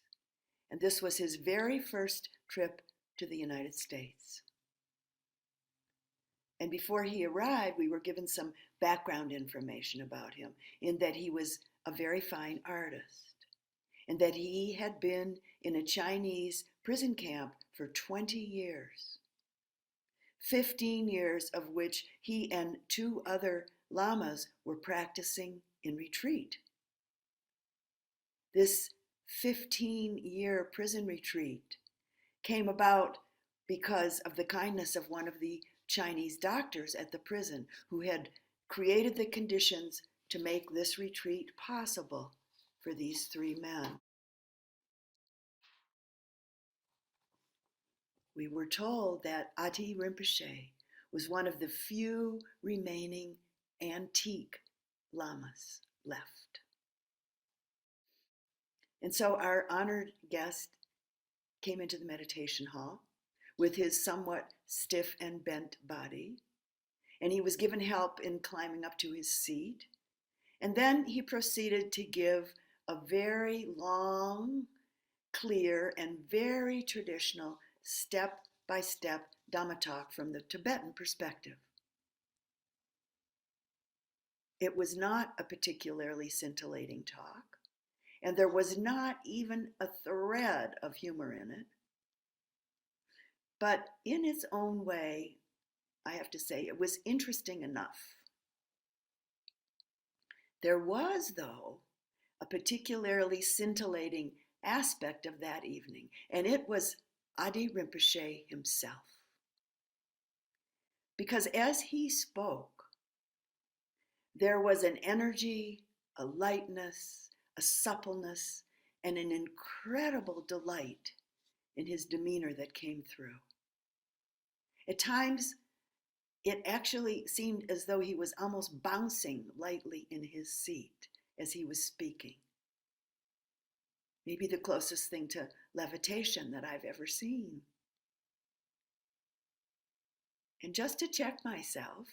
And this was his very first trip to the United States. And before he arrived, we were given some background information about him, in that he was a very fine artist, and that he had been in a Chinese prison camp for 20 years, 15 years of which he and 2 other lamas were practicing in retreat. This 15-year prison retreat came about because of the kindness of one of the Chinese doctors at the prison who had created the conditions to make this retreat possible for these 3 men. We were told that Adi Rinpoche was one of the few remaining antique lamas left. And so our honored guest came into the meditation hall with his somewhat stiff and bent body, and he was given help in climbing up to his seat. And then he proceeded to give a very long, clear, and very traditional step-by-step Dhamma talk from the Tibetan perspective. It was not a particularly scintillating talk, and there was not even a thread of humor in it. But in its own way, I have to say, it was interesting enough. There was, though, a particularly scintillating aspect of that evening, and it was Adi Rinpoche himself. Because as he spoke, there was an energy, a lightness, a suppleness, and an incredible delight in his demeanor that came through. At times, it actually seemed as though he was almost bouncing lightly in his seat as he was speaking. Maybe the closest thing to levitation that I've ever seen. And just to check myself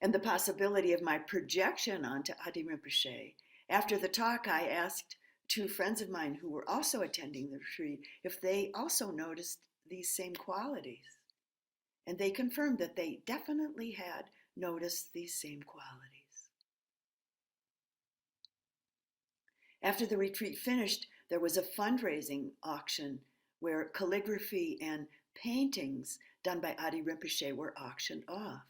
and the possibility of my projection onto Adi Rinpoche, after the talk I asked 2 friends of mine who were also attending the retreat if they also noticed these same qualities. And they confirmed that they definitely had noticed these same qualities. After the retreat finished, there was a fundraising auction where calligraphy and paintings done by Adi Rinpoche were auctioned off.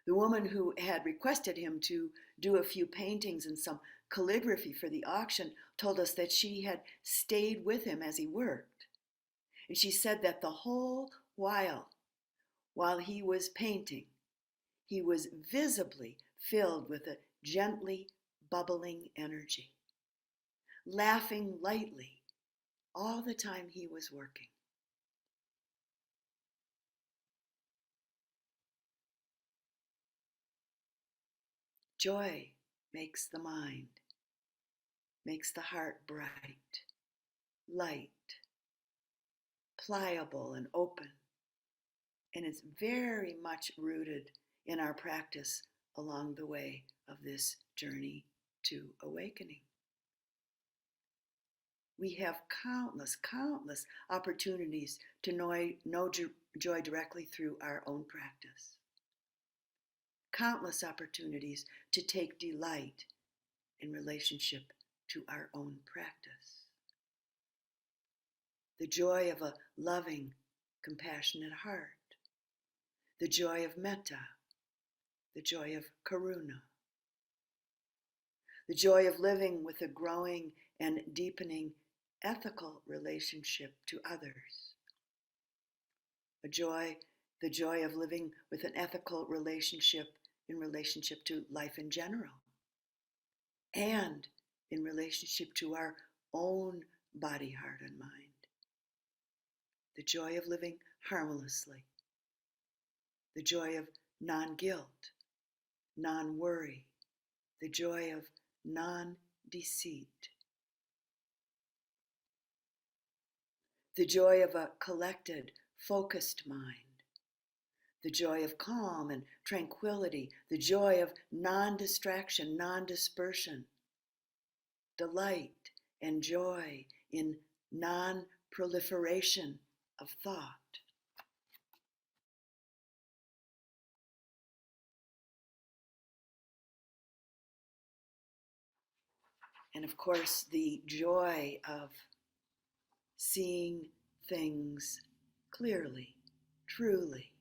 The woman who had requested him to do a few paintings and some calligraphy for the auction told us that she had stayed with him as he worked. And she said that the whole while he was painting, he was visibly filled with a gently bubbling energy, laughing lightly all the time he was working. Joy makes the mind, makes the heart bright, light, pliable and open. And it's very much rooted in our practice along the way of this journey to awakening. We have countless opportunities to know joy directly through our own practice. Countless opportunities to take delight in relationship to our own practice. The joy of a loving, compassionate heart. The joy of metta. The joy of karuna. The joy of living with a growing and deepening ethical relationship to others. The joy of living with an ethical relationship in relationship to life in general, and in relationship to our own body, heart, and mind. The joy of living harmlessly. The joy of non-guilt, non-worry. The joy of non-deceit. The joy of a collected, focused mind. The joy of calm and tranquility. The joy of non-distraction, non-dispersion. Delight and joy in non-proliferation of thought. And of course, the joy of seeing things clearly, truly,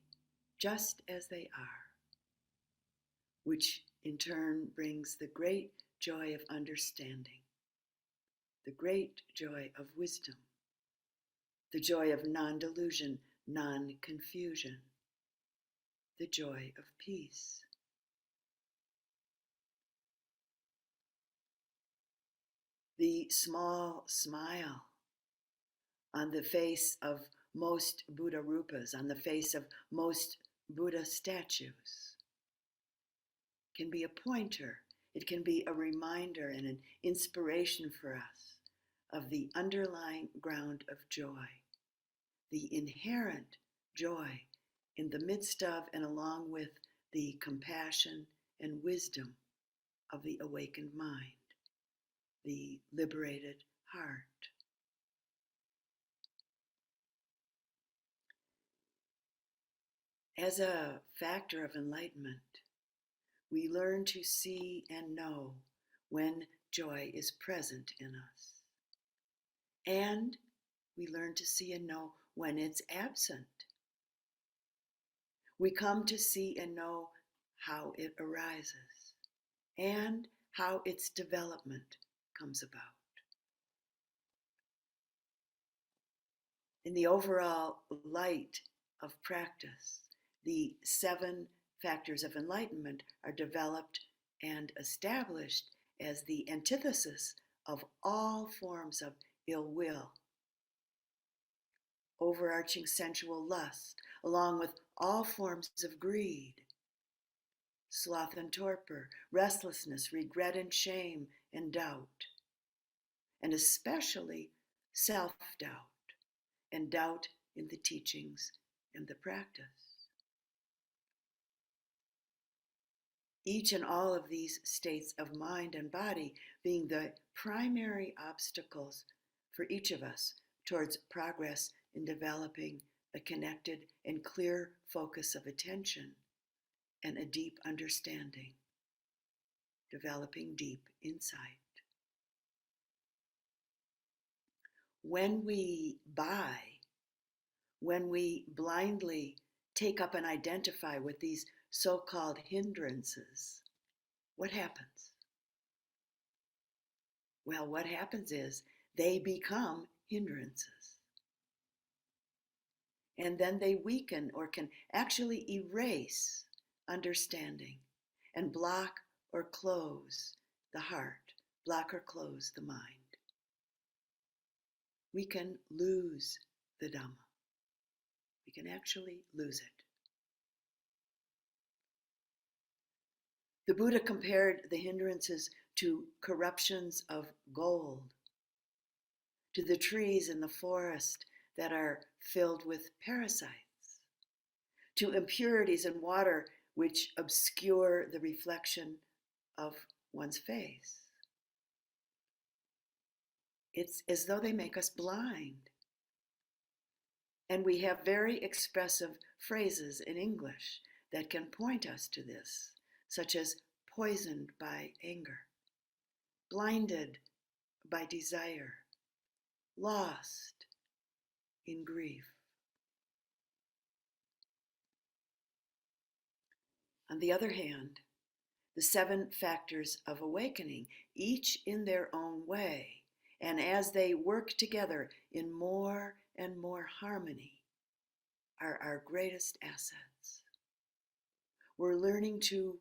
just as they are, which in turn brings the great joy of understanding, the great joy of wisdom, the joy of non-delusion, non-confusion, the joy of peace. The small smile on the face of most Buddha rupas, on the face of most Buddha statues, can be a pointer. It can be a reminder and an inspiration for us of the underlying ground of joy, the inherent joy in the midst of and along with the compassion and wisdom of the awakened mind, the liberated heart. As a factor of enlightenment, we learn to see and know when joy is present in us. And we learn to see and know when it's absent. We come to see and know how it arises and how its development comes about. In the overall light of practice, the 7 factors of enlightenment are developed and established as the antithesis of all forms of ill will, overarching sensual lust, along with all forms of greed, sloth and torpor, restlessness, regret and shame and doubt, and especially self-doubt and doubt in the teachings and the practice. Each and all of these states of mind and body being the primary obstacles for each of us towards progress in developing a connected and clear focus of attention and a deep understanding, developing deep insight. When we buy, when we blindly take up and identify with these so-called hindrances, what happens? Well, what happens is they become hindrances. And then they weaken or can actually erase understanding and block or close the heart, block or close the mind. We can lose the Dhamma. We can actually lose it. The Buddha compared the hindrances to corruptions of gold, to the trees in the forest that are filled with parasites, to impurities in water which obscure the reflection of one's face. It's as though they make us blind. And we have very expressive phrases in English that can point us to this, such as poisoned by anger, blinded by desire, lost in grief. On the other hand, the 7 factors of awakening, each in their own way, and as they work together in more and more harmony, are our greatest assets. We're learning to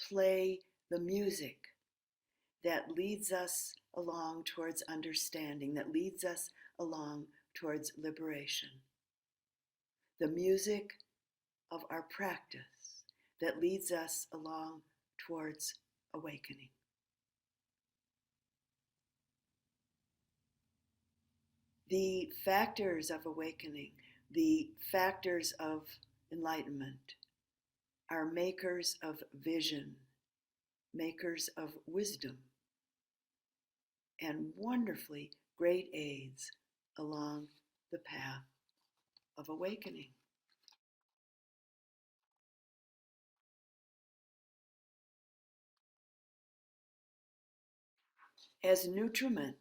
play the music that leads us along towards understanding, that leads us along towards liberation. The music of our practice that leads us along towards awakening. The factors of awakening, the factors of enlightenment, are makers of vision, makers of wisdom, and wonderfully great aids along the path of awakening. As nutriment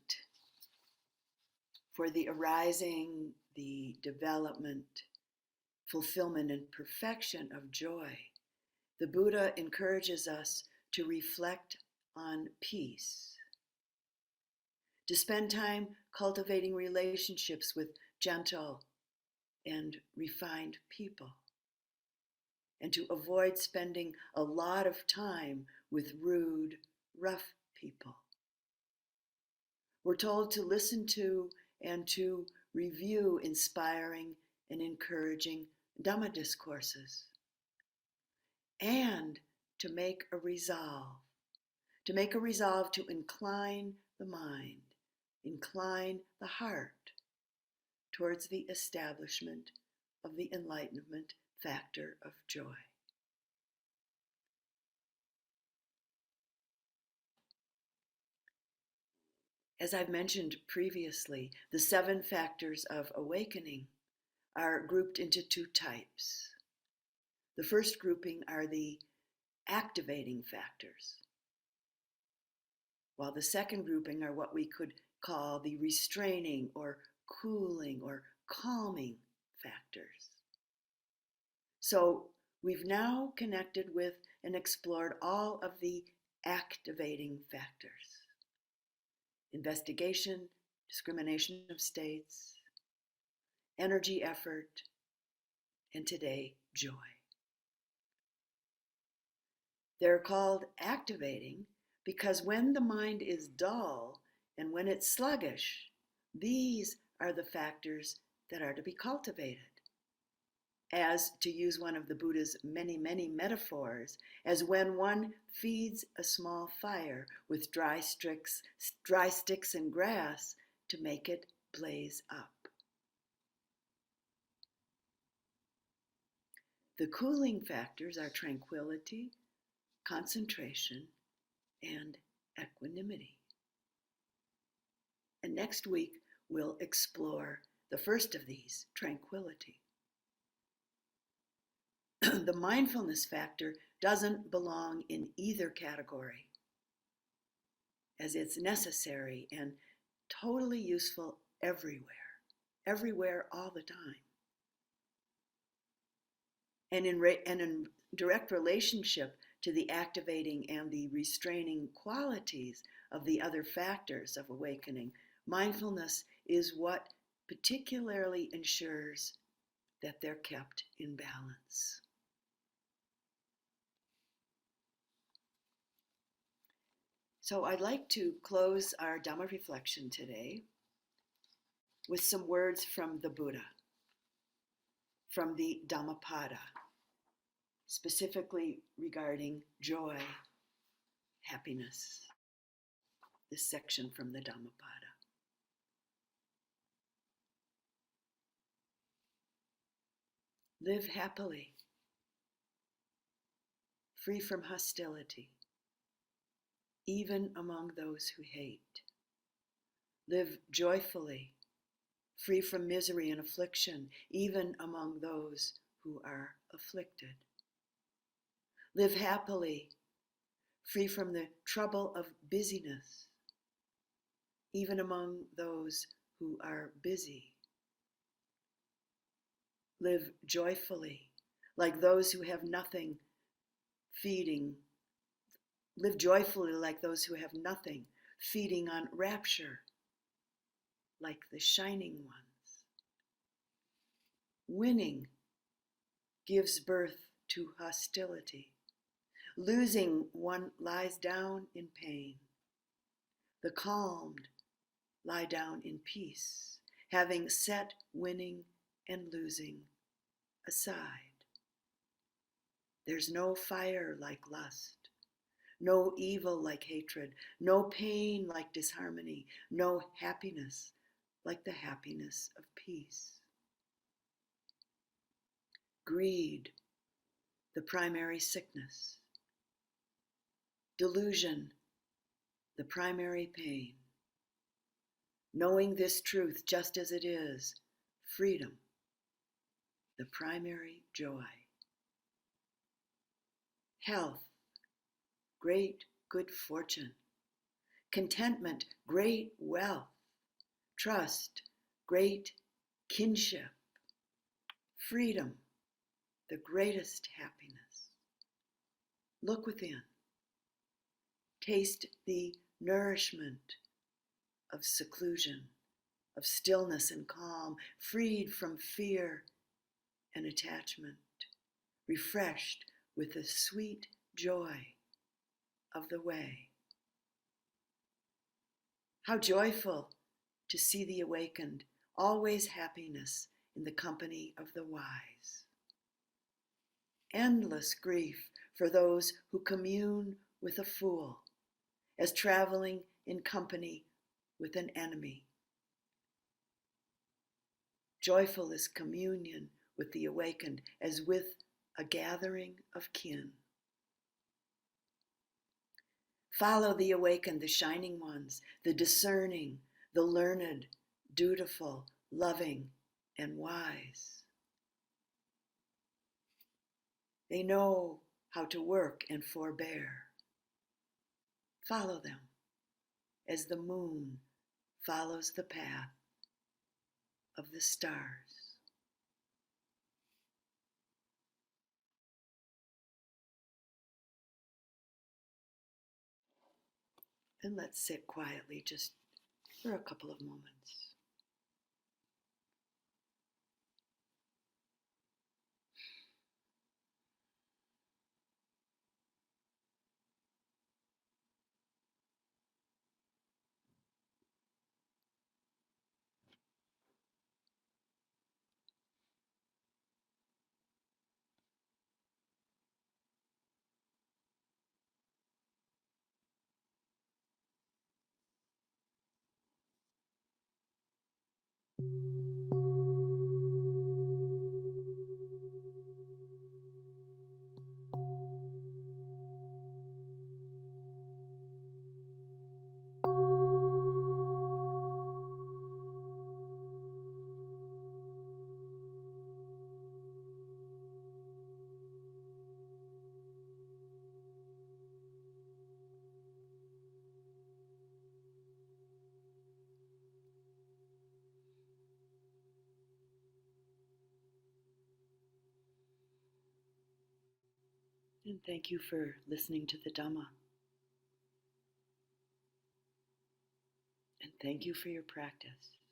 for the arising, the development, fulfillment, and perfection of joy, the Buddha encourages us to reflect on peace, to spend time cultivating relationships with gentle and refined people, and to avoid spending a lot of time with rude, rough people. We're told to listen to and to review inspiring and encouraging Dhamma discourses, and to make a resolve to incline the mind, incline the heart towards the establishment of the enlightenment factor of joy. As I've mentioned previously, the 7 factors of awakening are grouped into 2 types. The first grouping are the activating factors, while the second grouping are what we could call the restraining or cooling or calming factors. So we've now connected with and explored all of the activating factors: investigation, discrimination of states, energy effort, and today, joy. They're called activating because when the mind is dull and when it's sluggish, these are the factors that are to be cultivated. As, to use one of the Buddha's many, many metaphors, as when one feeds a small fire with dry sticks and grass to make it blaze up. The cooling factors are tranquility, concentration, and equanimity. And next week, we'll explore the first of these, tranquility. The mindfulness factor doesn't belong in either category, as it's necessary and totally useful everywhere, all the time. And in direct relationship to the activating and the restraining qualities of the other factors of awakening, mindfulness is what particularly ensures that they're kept in balance. So I'd like to close our Dhamma reflection today with some words from the Buddha, from the Dhammapada, specifically regarding joy, happiness, this section from the Dhammapada. Live happily, free from hostility, even among those who hate. Live joyfully, free from misery and affliction, even among those who are afflicted. Live happily, free from the trouble of busyness, even among those who are busy. Live joyfully, like those who have nothing, feeding. Live joyfully like those who have nothing, feeding on rapture, like the shining ones. Winning gives birth to hostility. Losing, one lies down in pain. The calmed lie down in peace, having set winning and losing aside. There's no fire like lust, no evil like hatred, no pain like disharmony, no happiness like the happiness of peace. Greed, the primary sickness. Delusion, the primary pain. Knowing this truth just as it is, freedom, the primary joy. Health, great good fortune. Contentment, great wealth. Trust, great kinship. Freedom, the greatest happiness. Look within. Taste the nourishment of seclusion, of stillness and calm, freed from fear and attachment, refreshed with the sweet joy of the way. How joyful to see the awakened, always happiness in the company of the wise. Endless grief for those who commune with a fool, as traveling in company with an enemy. Joyful is communion with the awakened, as with a gathering of kin. Follow the awakened, the shining ones, the discerning, the learned, dutiful, loving, and wise. They know how to work and forbear. Follow them as the moon follows the path of the stars. And let's sit quietly just for a couple of moments. And thank you for listening to the Dhamma. And thank you for your practice.